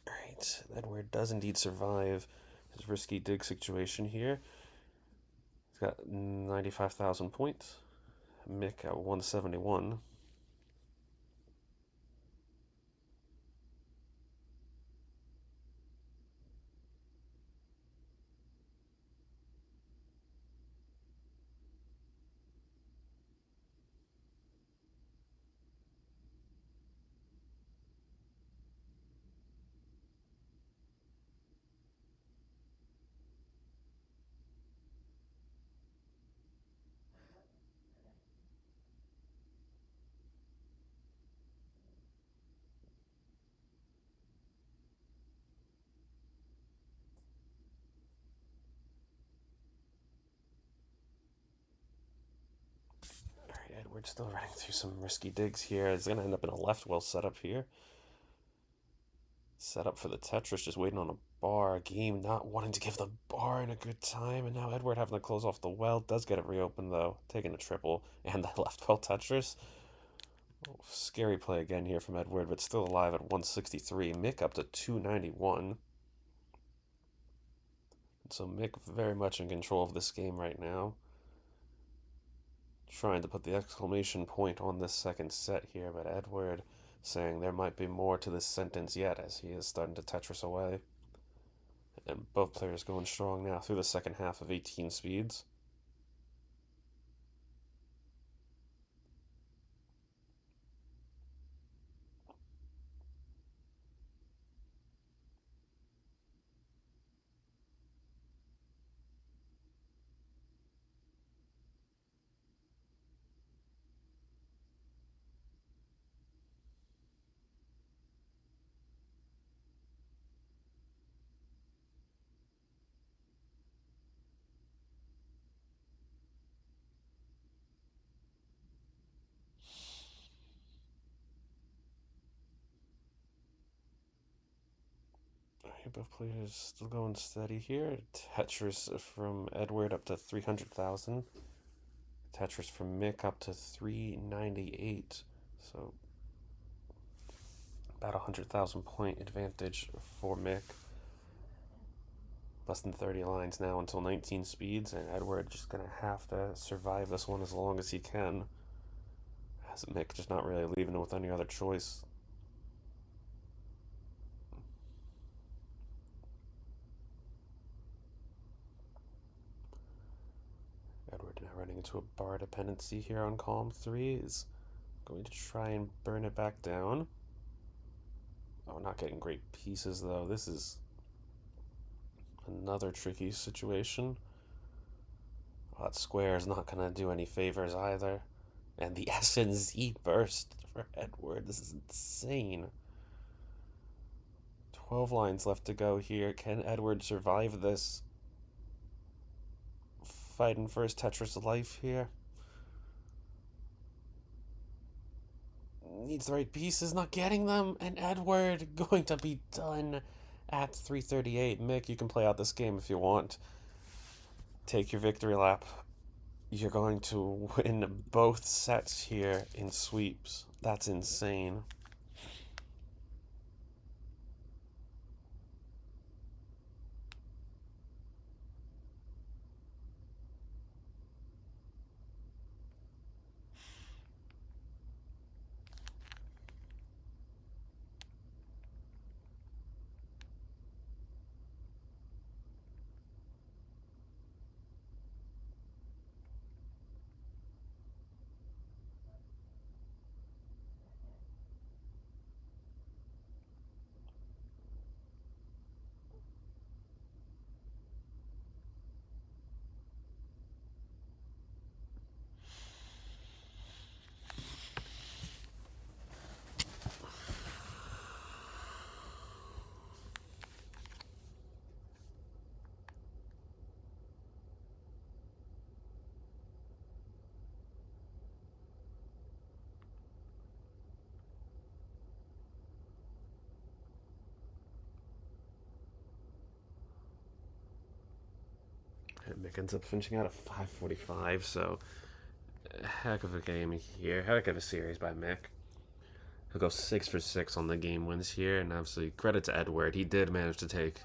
Alright, Edward does indeed survive his risky dig situation here. He's got 95,000 points. Mick at 171. Edward still running through some risky digs here. It's going to end up in a left well setup here. Set up for the Tetris, just waiting on a bar. Game not wanting to give the bar in a good time. And now Edward having to close off the well. Does get it reopened, though. Taking a triple. And the left well Tetris. Oh, scary play again here from Edward, but still alive at 163. Mick up to 291. So Mick very much in control of this game right now. Trying to put the exclamation point on this second set here, but Edward saying there might be more to this sentence yet as he is starting to Tetris away. And both players going strong now through the second half of 18 speeds. Both players still going steady here. Tetris from Edward up to 300,000. Tetris from Mick up to 398. So about 100,000 point advantage for Mick. Less than 30 lines now until 19 speeds, and Edward just going to have to survive this one as long as he can. As Mick just not really leaving it with any other choice. Edward now running into a bar dependency here on column 3. Is going to try and burn it back down. Oh, not getting great pieces though. This is another tricky situation. Oh, that square is not going to do any favors either. And the S and Z burst for Edward. This is insane. 12 lines left to go here. Can Edward survive this? Fighting for his Tetris life here. Needs the right pieces, not getting them. And Edward going to be done at 338. Mick, you can play out this game if you want. Take your victory lap. You're going to win both sets here in sweeps. That's insane. Mick ends up finishing out at 545, so heck of a game here. Heck of a series by Mick. He'll go 6 for 6 on the game wins here, and obviously credit to Edward. He did manage to take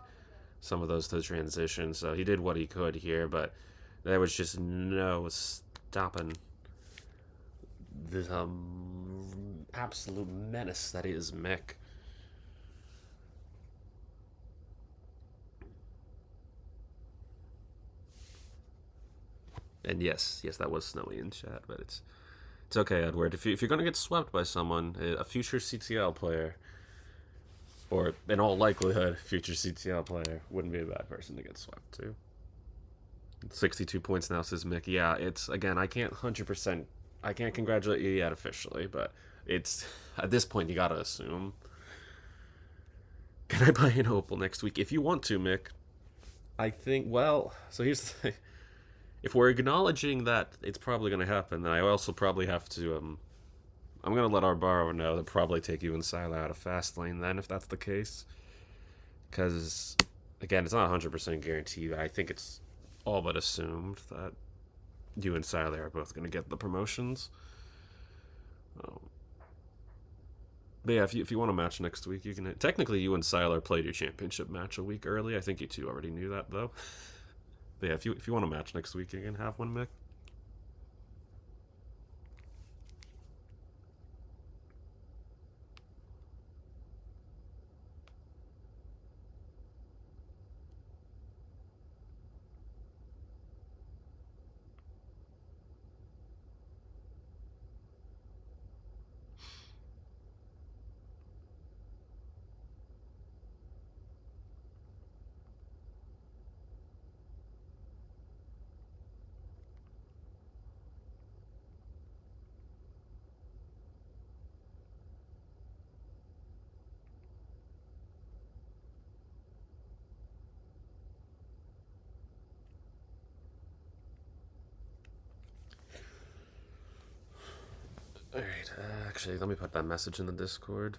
some of those to transition, so he did what he could here, but there was just no stopping this absolute menace that is Mick. And yes, that was snowy in chat, but it's okay, Edward. If you're going to get swept by someone, a future CTL player, or in all likelihood, future CTL player, wouldn't be a bad person to get swept to. 62 points now, says Mick. Yeah, it's, again, I can't congratulate you yet officially, but it's, at this point, you gotta assume. Can I buy an Opal next week? If you want to, Mick. I think, well, so here's the thing. if we're acknowledging that it's probably going to happen, then I also probably have to I'm gonna let our borrower know to probably take you and Silo out of fast lane then, if that's the case. Because again, it's not 100% guaranteed. I think it's all but assumed that you and Silo are both gonna get the promotions. Um, but yeah, if you want to match next week, you can. Technically, you and Siler played your championship match a week early. I think you two already knew that though. But yeah, if you want to match next week, you can have one, Mick. All right. Actually, let me put that message in the Discord.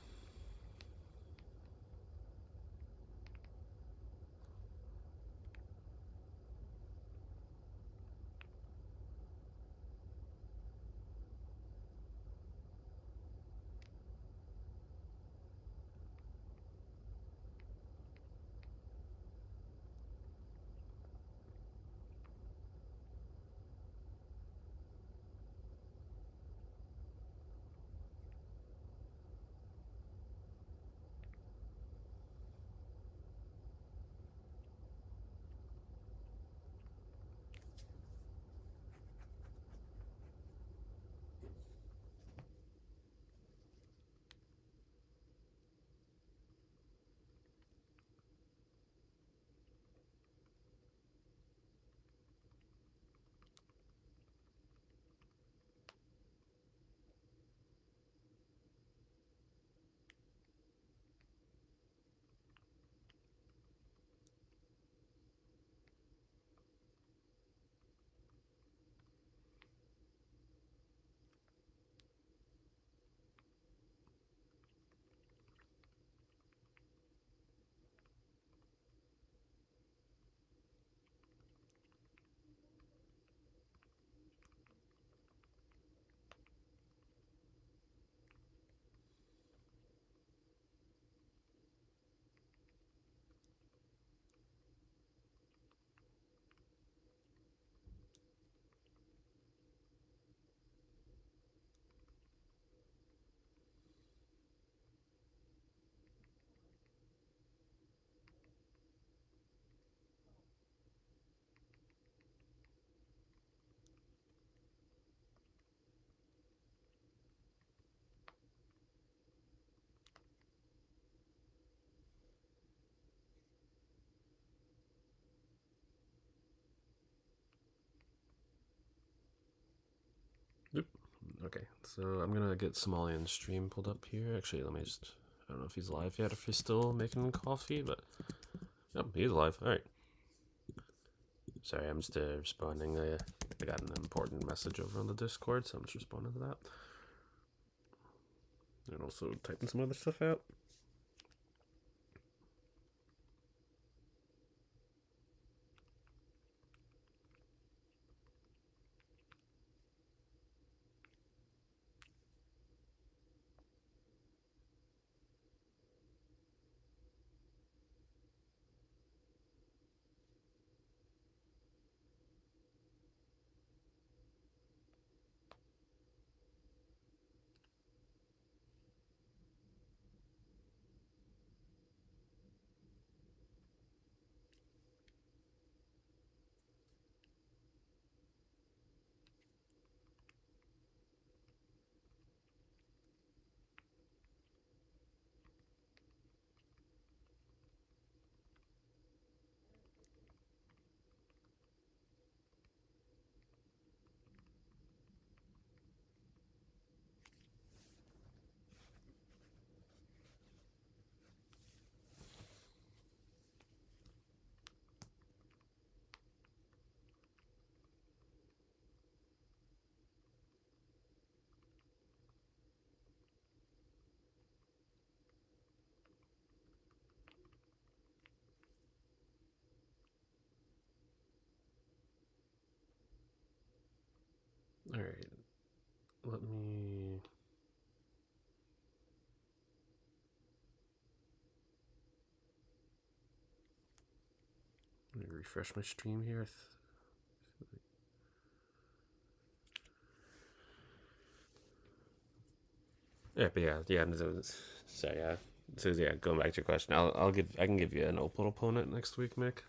Yep. Okay, so I'm gonna get Somalian stream pulled up here. Actually, let me just. I don't know if he's live yet, if he's still making coffee, but. Yep, he's live. Alright. Sorry, I'm just responding. I got an important message over on the Discord, so I'm just responding to that. And also typing some other stuff out. refresh my stream here. Yeah, but yeah. So yeah. So yeah, going back to your question, I can give you an open opponent next week, Mick.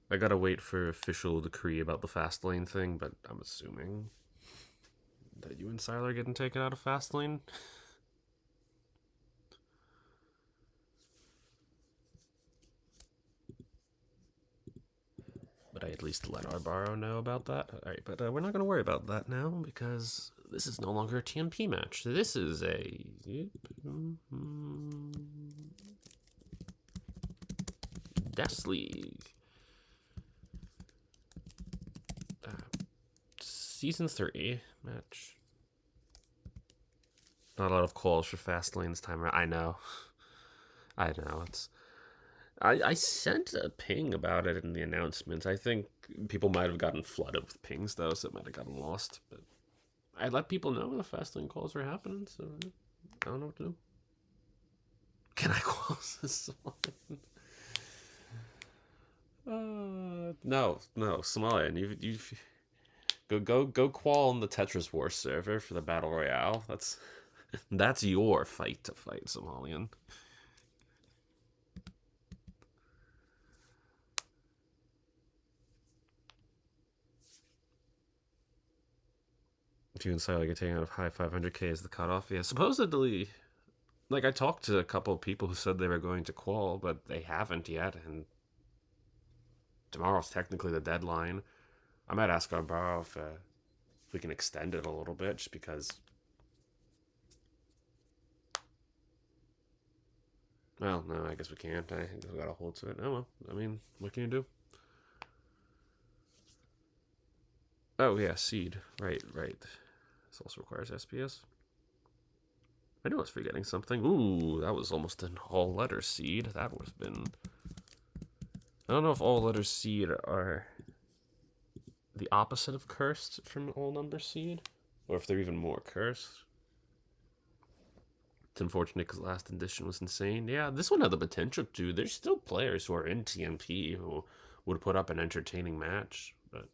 I gotta wait for official decree about the fast lane thing, but I'm assuming that you and Siler are getting taken out of fast lane. But I at least let our borrow know about that. Alright, but we're not going to worry about that now because this is no longer a TMP match. This is a. Death League. Season 3 match. Not a lot of calls for fast lane this time around. I know. I sent a ping about it in the announcements. I think people might have gotten flooded with pings though, so it might have gotten lost. But I let people know the fast lane calls were happening, so I don't know what to do. Can I close this one? No, Somalian. Go qual on the Tetris War server for the battle royale. That's your fight to fight, Somalian. If you and Silo get taken out of high 500k as the cutoff, yeah. Supposedly, like I talked to a couple of people who said they were going to qual, but they haven't yet, and tomorrow's technically the deadline. I might ask our borrow if we can extend it a little bit, just because. Well, no, I guess we can't. I think we gotta hold to it. Oh well. I mean, what can you do? Oh yeah, seed. Right. This also requires SPS. I knew I was forgetting something. Ooh, that was almost an all letter seed. That would have been. I don't know if all letter seed are the opposite of cursed from all number seed, or if they're even more cursed. It's unfortunate because last edition was insane. Yeah, this one had the potential to. There's still players who are in TMP who would put up an entertaining match, but.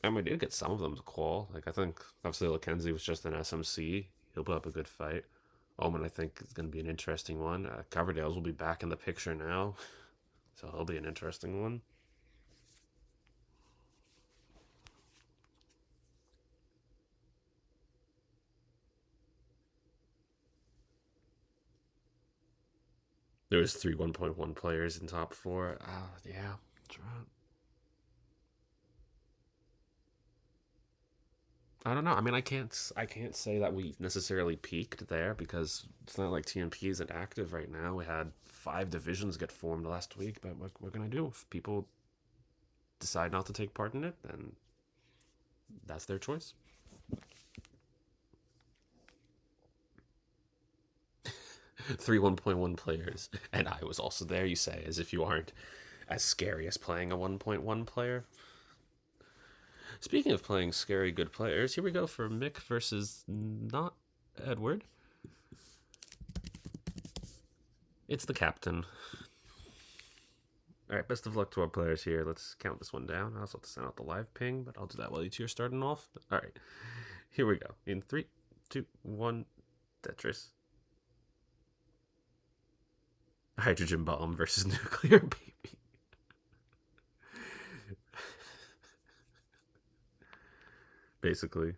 And we did get some of them to qual. Like, I think, obviously, Lakenzie was just an SMC. He'll put up a good fight. Omen, I think, is going to be an interesting one. Coverdale's will be back in the picture now, so he'll be an interesting one. There was 3 1.1 players in top 4. Yeah, that's right. I don't know. I mean, I can't say that we necessarily peaked there because it's not like TMP isn't active right now. We had 5 divisions get formed last week, but what we're gonna do if people decide not to take part in it, then that's their choice. 3 1.1 players, and I was also there. You say as if you aren't as scary as playing a 1.1 player. Speaking of playing scary good players, here we go for Mick versus not Edward. It's the captain. All right, best of luck to our players here. Let's count this one down. I also have to send out the live ping, but I'll do that while you two are starting off. All right, here we go. In 3, 2, 1, Tetris. Hydrogen bomb versus nuclear baby. Basically.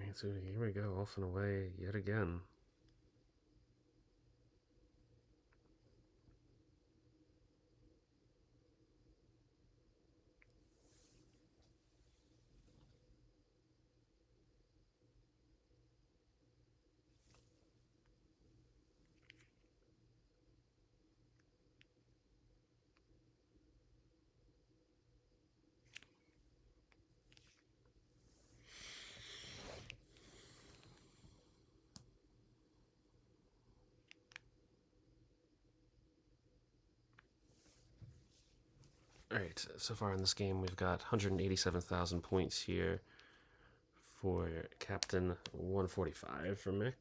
Alright, so here we go, off and away yet again. Alright, so far in this game we've got 187,000 points here for Captain, 145 for Mick.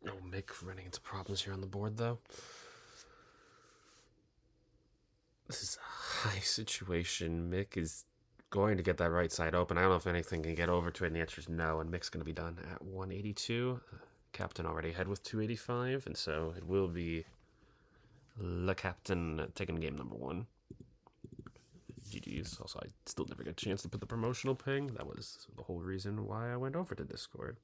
Oh, Mick running into problems here on the board, though. This is a high situation. Mick is going to get that right side open. I don't know if anything can get over to it, and the answer is no, and Mick's going to be done at 182. Captain already ahead with 285, and so it will be Le Captain taking game number one. GG's. Also, I still never get a chance to put the promotional ping. That was the whole reason why I went over to Discord.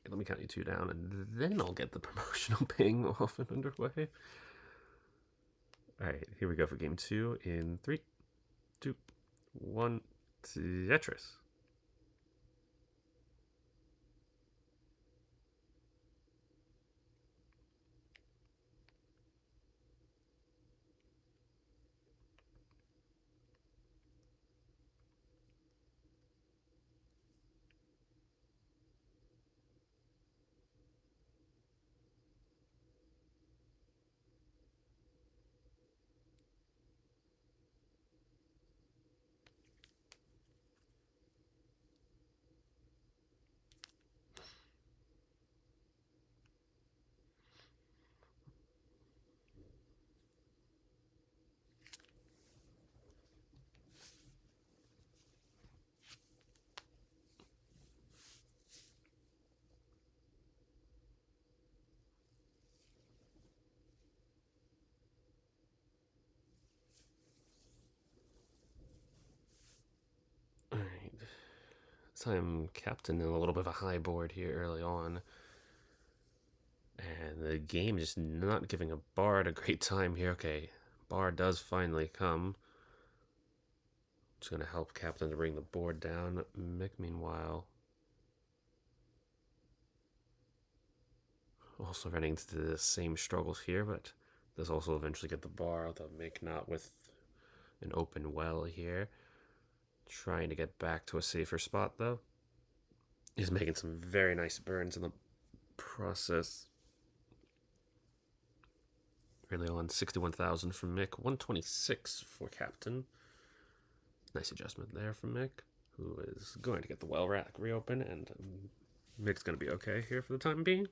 Let me count you two down, and then I'll get the promotional ping off and underway. Alright, here we go for game two in 3, 2, 1, Tetris. Alright. So I'm captain in a little bit of a high board here early on. And the game is not giving a Bard a great time here. Okay, Bard does finally come. Just going to help Captain to bring the board down. Mick, meanwhile, also running into the same struggles here, but does also eventually get the bar, although Mick not with an open well here. Trying to get back to a safer spot, though. He's making some very nice burns in the process. Really on 61,000 from Mick, 126 for Captain. Nice adjustment there from Mick, who is going to get the well rack reopen, and Mick's going to be okay here for the time being.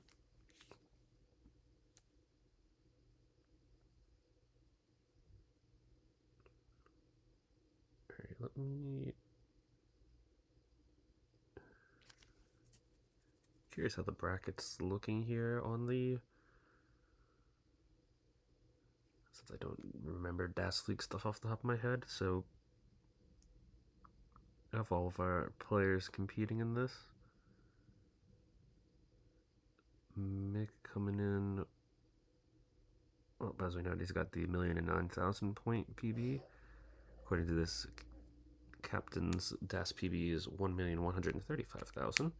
Alright, let me... Curious how the bracket's looking here on the... Since I don't remember Das League stuff off the top of my head, so I have all of our players competing in this. Mick coming in. Well, as we know, he's got the 1,009,000 point PB. According to this, Captain's DAS PB is 1,135,000.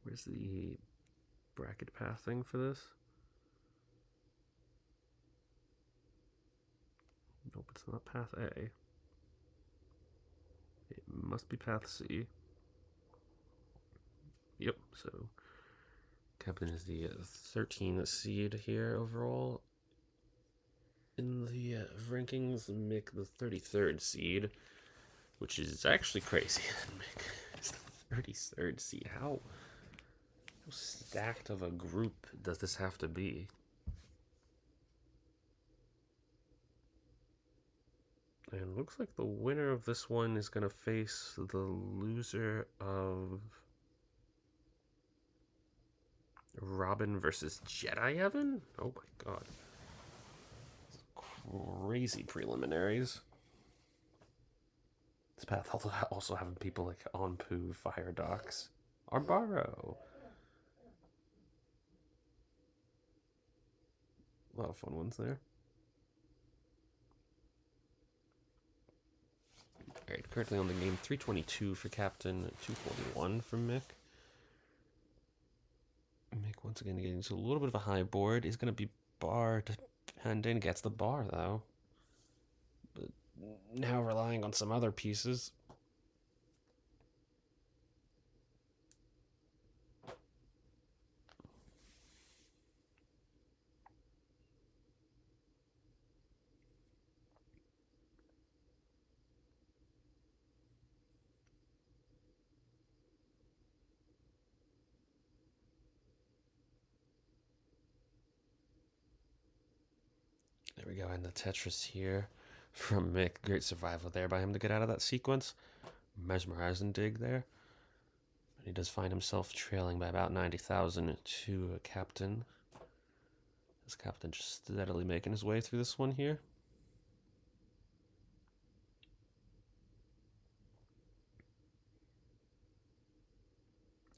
Where's the bracket path thing for this? Nope, it's not path A. It must be path C. Yep, so Captain is the 13th seed here overall. In the rankings, Mick the 33rd seed, which is actually crazy. Mick is the 33rd seed. How stacked of a group does this have to be? And looks like the winner of this one is going to face the loser of Robin versus Jedi Evan? Oh my god. Crazy preliminaries. This path also having people like Onpu, Fire Docs, Arbaro. A lot of fun ones there. Alright, currently on the game, 322 for Captain, 241 for Mick. Mick once again getting to a little bit of a high board. He's going to be bar dependent. Gets the bar though. But now relying on some other pieces. There we go, and the Tetris here from Mick. Great survival there by him to get out of that sequence. Mesmerizing dig there. And he does find himself trailing by about 90,000 to a Captain. This Captain just steadily making his way through this one here.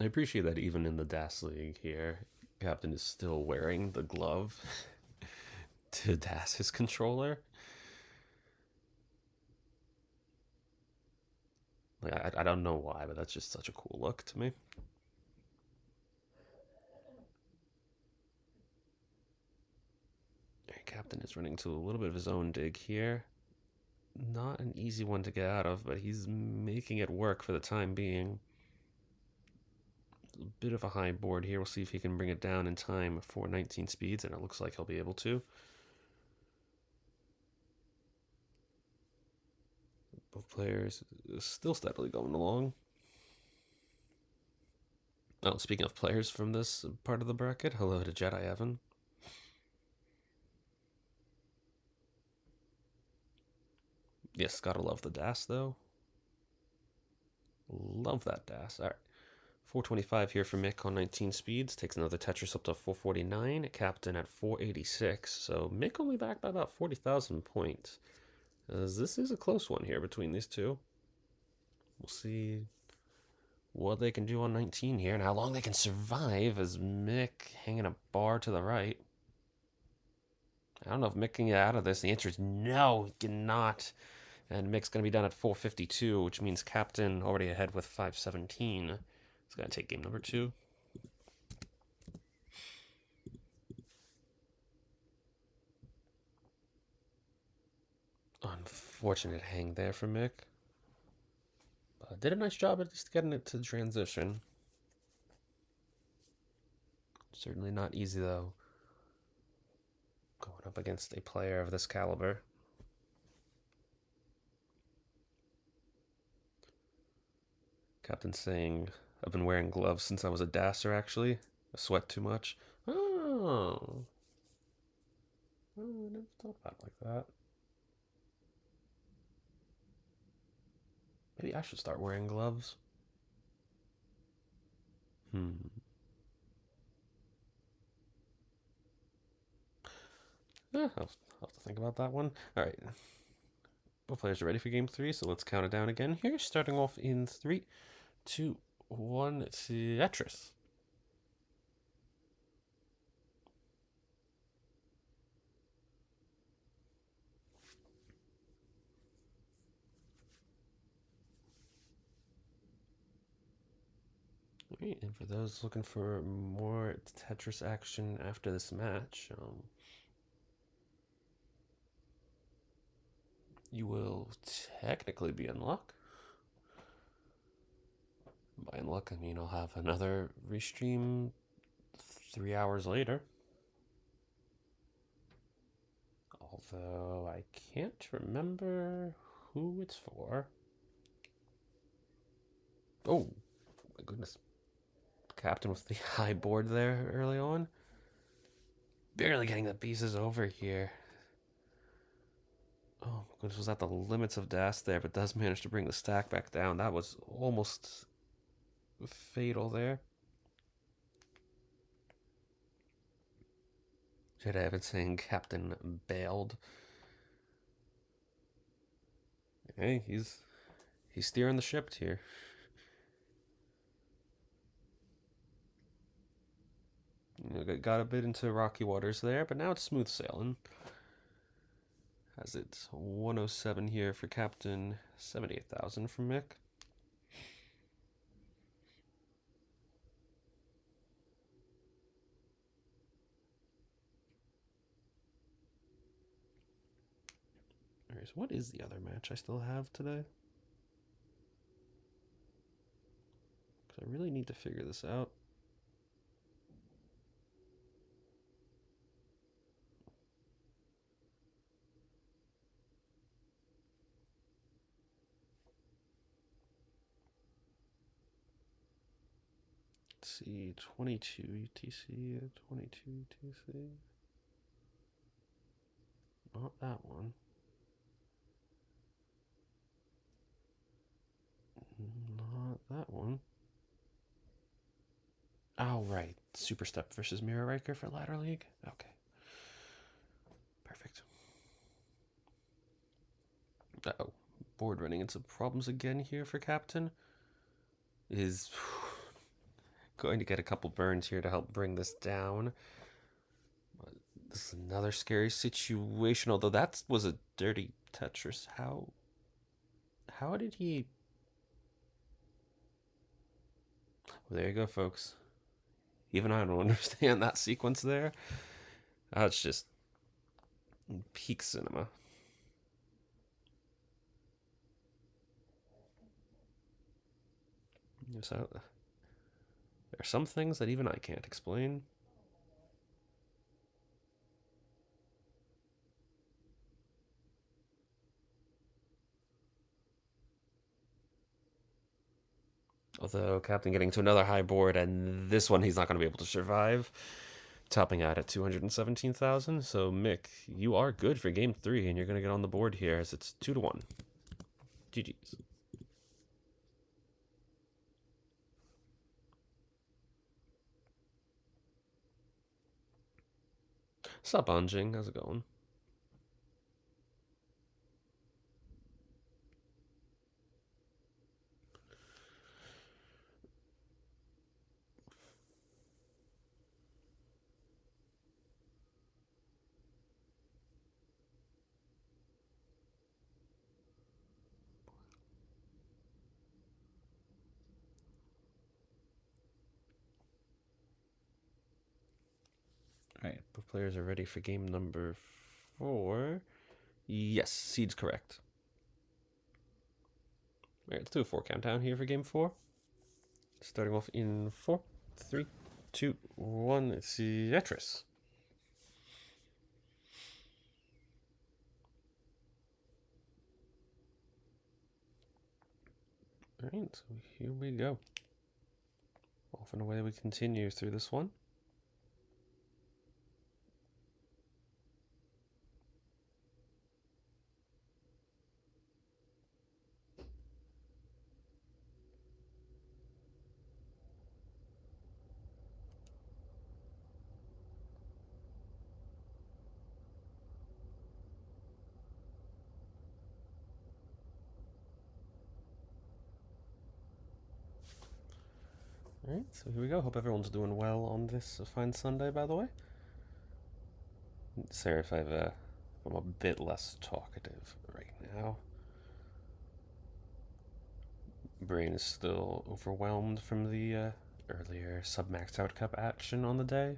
I appreciate that even in the DAS League here, Captain is still wearing the glove to DAS his controller. Like, I don't know why, but that's just such a cool look to me. Captain is running to a little bit of his own dig here. Not an easy one to get out of, but he's making it work for the time being. A bit of a high board here. We'll see if he can bring it down in time for 19 speeds, and it looks like he'll be able to. Both players still steadily going along. Oh, speaking of players from this part of the bracket, hello to Jedi Evan. Yes, gotta love the DAS, though. Love that DAS. All right. 425 here for Mick on 19 speeds. Takes another Tetris up to 449. Captain at 486. So Mick only back by about 40,000 points. As this is a close one here between these two. We'll see what they can do on 19 here and how long they can survive as Mick hanging a bar to the right. I don't know if Mick can get out of this. The answer is no, he cannot. And Mick's going to be done at 452, which means Captain already ahead with 517. It's going to take game number 2. Unfortunate hang there for Mick. Did a nice job at least getting it to transition. Certainly not easy, though, going up against a player of this caliber. Captain saying, I've been wearing gloves since I was a dasser, actually. I sweat too much. Oh. I never thought about it like that. Maybe I should start wearing gloves. I'll have to think about that one. All right. Both players are ready for game 3, so let's count it down again here. Starting off in 3, 2, 1, Tetris. Right, and for those looking for more Tetris action after this match, you will technically be in luck. By in luck, I mean I'll have another restream 3 hours later. Although I can't remember who it's for. Oh, my goodness. Captain with the high board there early on. Barely getting the pieces over here. Oh my goodness, was at the limits of Das there, but does manage to bring the stack back down. That was almost fatal there. Should I have been saying Captain bailed? Hey, he's steering the ship here. Got a bit into rocky waters there, but now it's smooth sailing. Has it 107 here for Captain, 78,000 for Mick. Alright, so what is the other match I still have today? Because I really need to figure this out. Let's see, 22 UTC, 22 UTC. Not that one. Not that one. Oh, right. Super Step versus Mirror Riker for Ladder League? Okay. Perfect. Uh-oh. Board running into problems again here for Captain. Is going to get a couple burns here to help bring this down. This is another scary situation, although that was a dirty Tetris. How did he... Well, there you go, folks. Even I don't understand that sequence there. It's just peak cinema. So, there are some things that even I can't explain. Although Captain getting to another high board, and this one he's not going to be able to survive. Topping out at 217,000. So Mick, you are good for game 3, and you're going to get on the board here as it's 2-1. GG's. Sup, Anjing? How's it going? Alright, both players are ready for game number 4. Yes, seed's correct. Alright, let's do a 4 countdown here for game 4. Starting off in 4, 3, 2, 1. It's Tetris. Alright, so here we go. Off and away we continue through this one. Alright, so here we go. Hope everyone's doing well on this fine Sunday, by the way. Sorry if I'm a bit less talkative right now. Brain is still overwhelmed from the earlier sub-maxed out cup action on the day.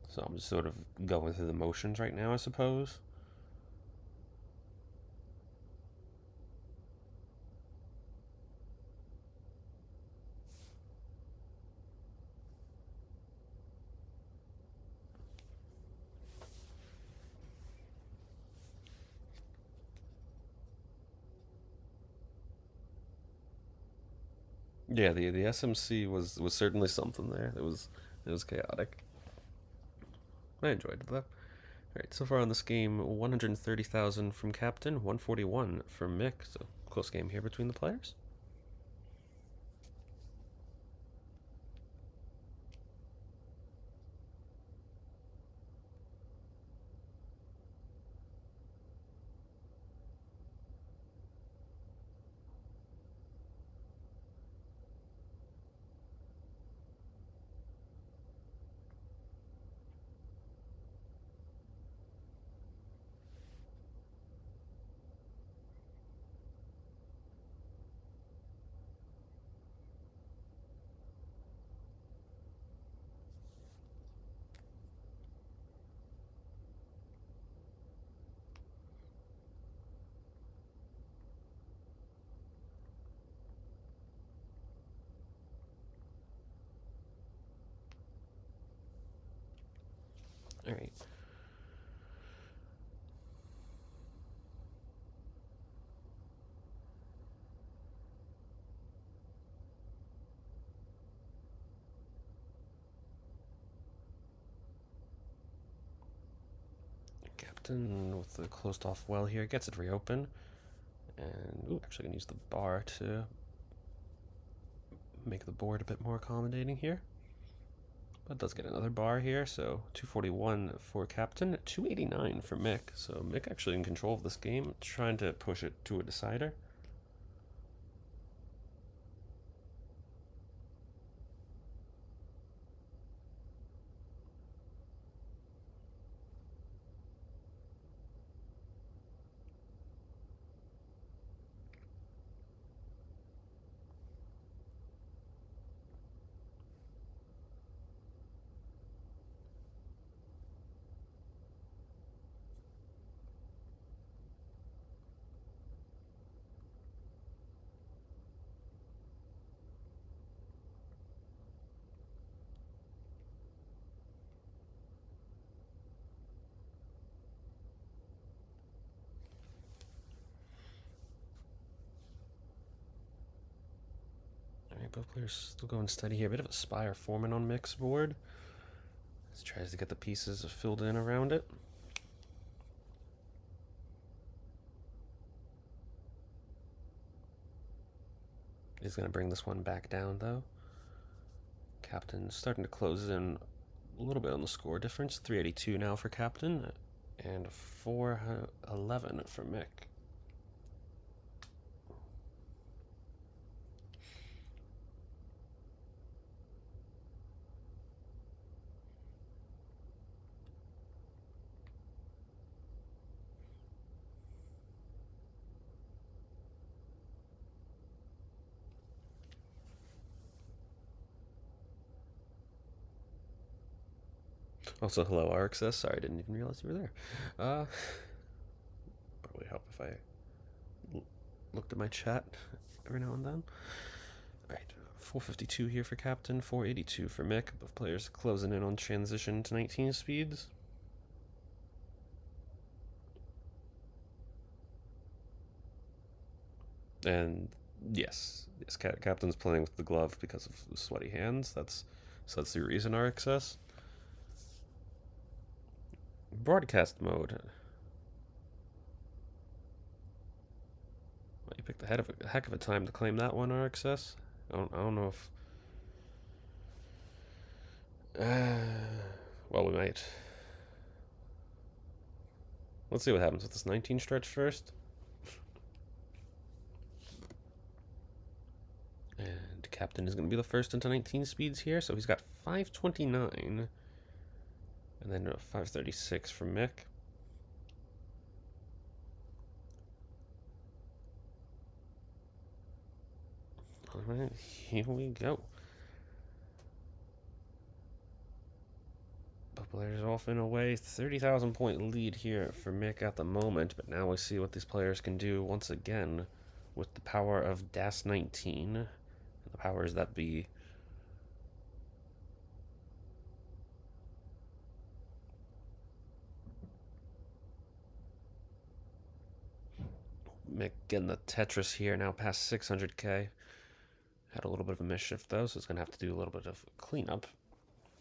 So I'm just sort of going through the motions right now, I suppose. Yeah, the SMC was certainly something there. It was chaotic. I enjoyed it though. All right, so far on this game, 130,000 from Captain, 141 from Mick. So close game here between the players. All right. Captain with the closed off well here gets it reopened. And, ooh, actually gonna use the bar to make the board a bit more accommodating here. But does get another bar here, so 241 for Captain, 289 for Mick. So Mick actually in control of this game, trying to push it to a decider. Alright, both players still going steady here. A bit of a Spire Foreman on Mick's board. He tries to get the pieces filled in around it. He's going to bring this one back down, though. Captain starting to close in a little bit on the score difference. 382 now for Captain, and 411 for Mick. Also, hello, RXS. Sorry, I didn't even realize you were there. Probably help if I looked at my chat every now and then. Alright, 452 here for Captain, 482 for Mick. Both players closing in on transition to 19 speeds. And yes, Captain's playing with the glove because of the sweaty hands. That's the reason RXS. Broadcast mode. Well, you picked a heck of a time to claim that one, RXS. I don't know if. Well, we might. Let's see what happens with this 19 stretch first. And Captain is going to be the first into 19 speeds here, so he's got 529. And then 536 from Mick. Alright, here we go. Both players off in a way. 30,000 point lead here for Mick at the moment, but now we see what these players can do once again with the power of Das 19. The powers that be. Mick getting the Tetris here, now past 600k. Had a little bit of a mischief though, so it's going to have to do a little bit of cleanup.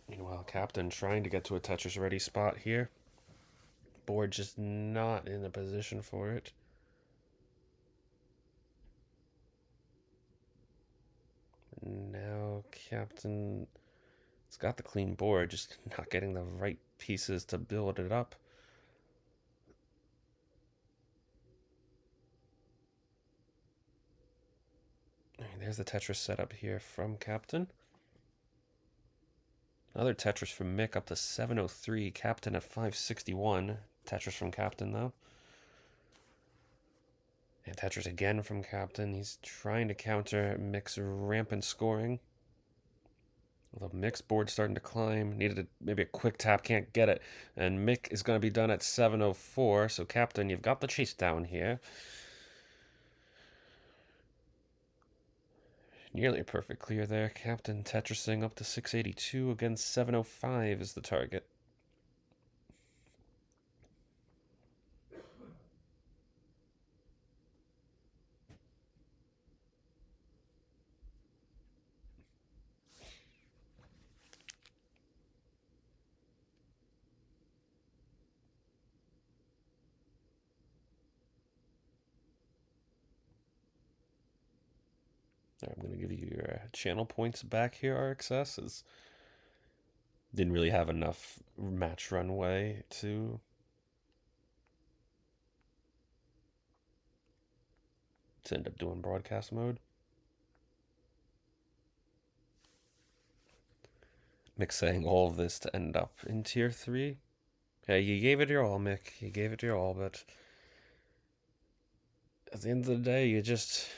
Meanwhile, Captain trying to get to a Tetris ready spot here. Board just not in a position for it. Now Captain has got the clean board, just not getting the right pieces to build it up. There's the Tetris setup here from Captain. Another Tetris from Mick up to 703. Captain at 561. Tetris from Captain, though. And Tetris again from Captain. He's trying to counter Mick's rampant scoring. Although Mick's board's starting to climb. Needed maybe a quick tap, can't get it. And Mick is going to be done at 704. So, Captain, you've got the chase down here. Nearly a perfect clear there. Captain Tetrising up to 682 against 705 is the target. I'm going to give you your channel points back here, RXS. As didn't really have enough match runway to end up doing broadcast mode. Mick saying all of this to end up in tier 3. Yeah, you gave it your all, Mick. You gave it your all, but at the end of the day, you just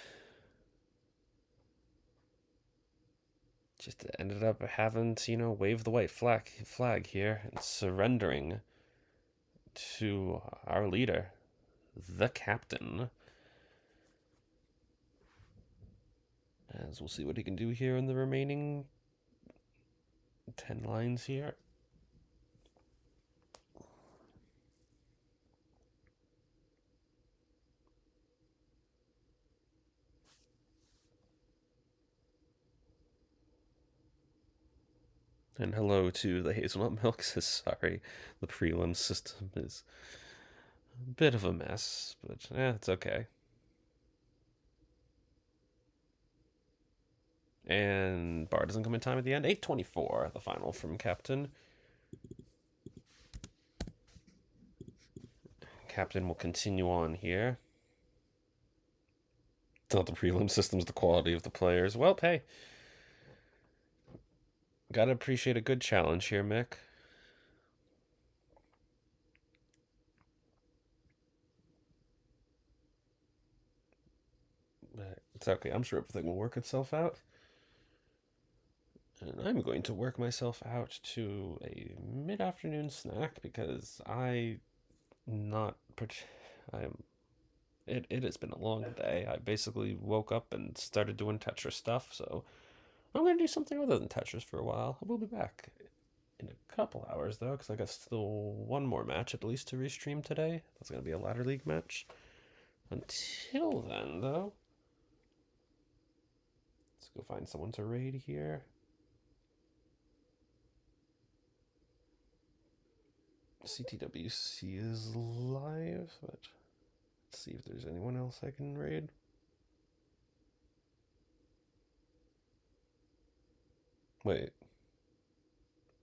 ended up having to, wave the white flag here and surrendering to our leader, the Captain. As we'll see what he can do here in the remaining 10 lines here. And hello to the Hazelnut Milk says, sorry, the prelim system is a bit of a mess, but it's okay. And bar doesn't come in time at the end. 8:24, the final from Captain. Captain will continue on here. It's not the prelim system's the quality of the players. Well, hey. Gotta appreciate a good challenge here, Mick. But it's okay. I'm sure everything will work itself out. And I'm going to work myself out to a mid-afternoon snack because it has been a long day. I basically woke up and started doing Tetris stuff, so I'm going to do something other than Tetris for a while. I will be back in a couple hours, though, because I got still one more match at least to restream today. That's going to be a ladder league match. Until then, though, let's go find someone to raid here. CTWC is live, but let's see if there's anyone else I can raid. Wait.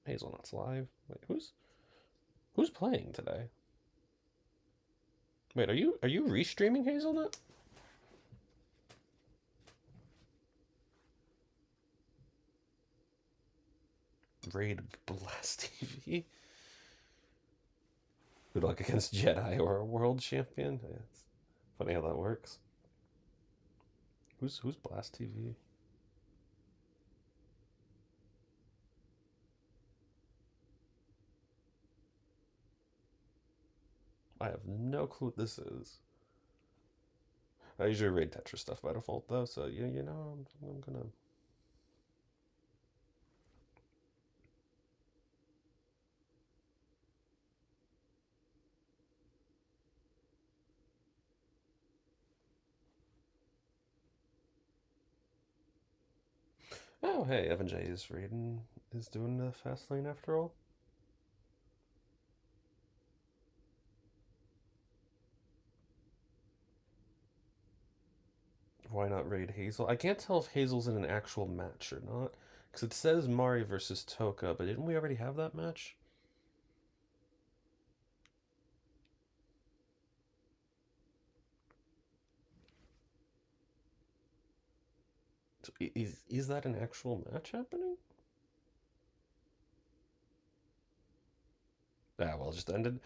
Hazelnut's live. Wait, who's playing today? Wait, are you restreaming Hazelnut? Raid Blast TV. Good luck against Jedi or a world champion. Yeah, it's funny how that works. Who's Blast TV? I have no clue what this is. I usually raid Tetris stuff by default though, so you know I'm gonna. Oh hey, Evan J is doing the fast lane after all. Why not raid Hazel? I can't tell if Hazel's in an actual match or not. Because it says Mari versus Toka, but didn't we already have that match? So is that an actual match happening? Ah, well, it just ended.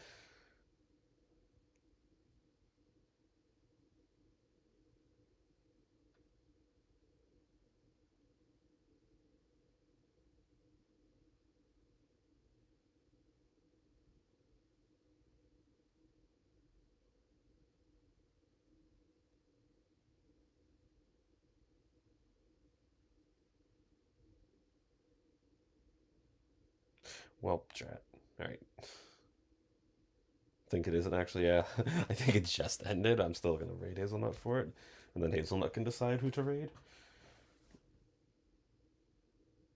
Well, chat. Alright. Think it isn't actually, yeah. I think it just ended. I'm still gonna raid Hazelnut for it. And then Hazelnut can decide who to raid.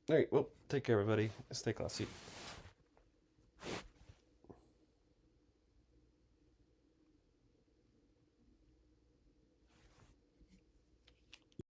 Alright, well, take care, everybody. Stay classy.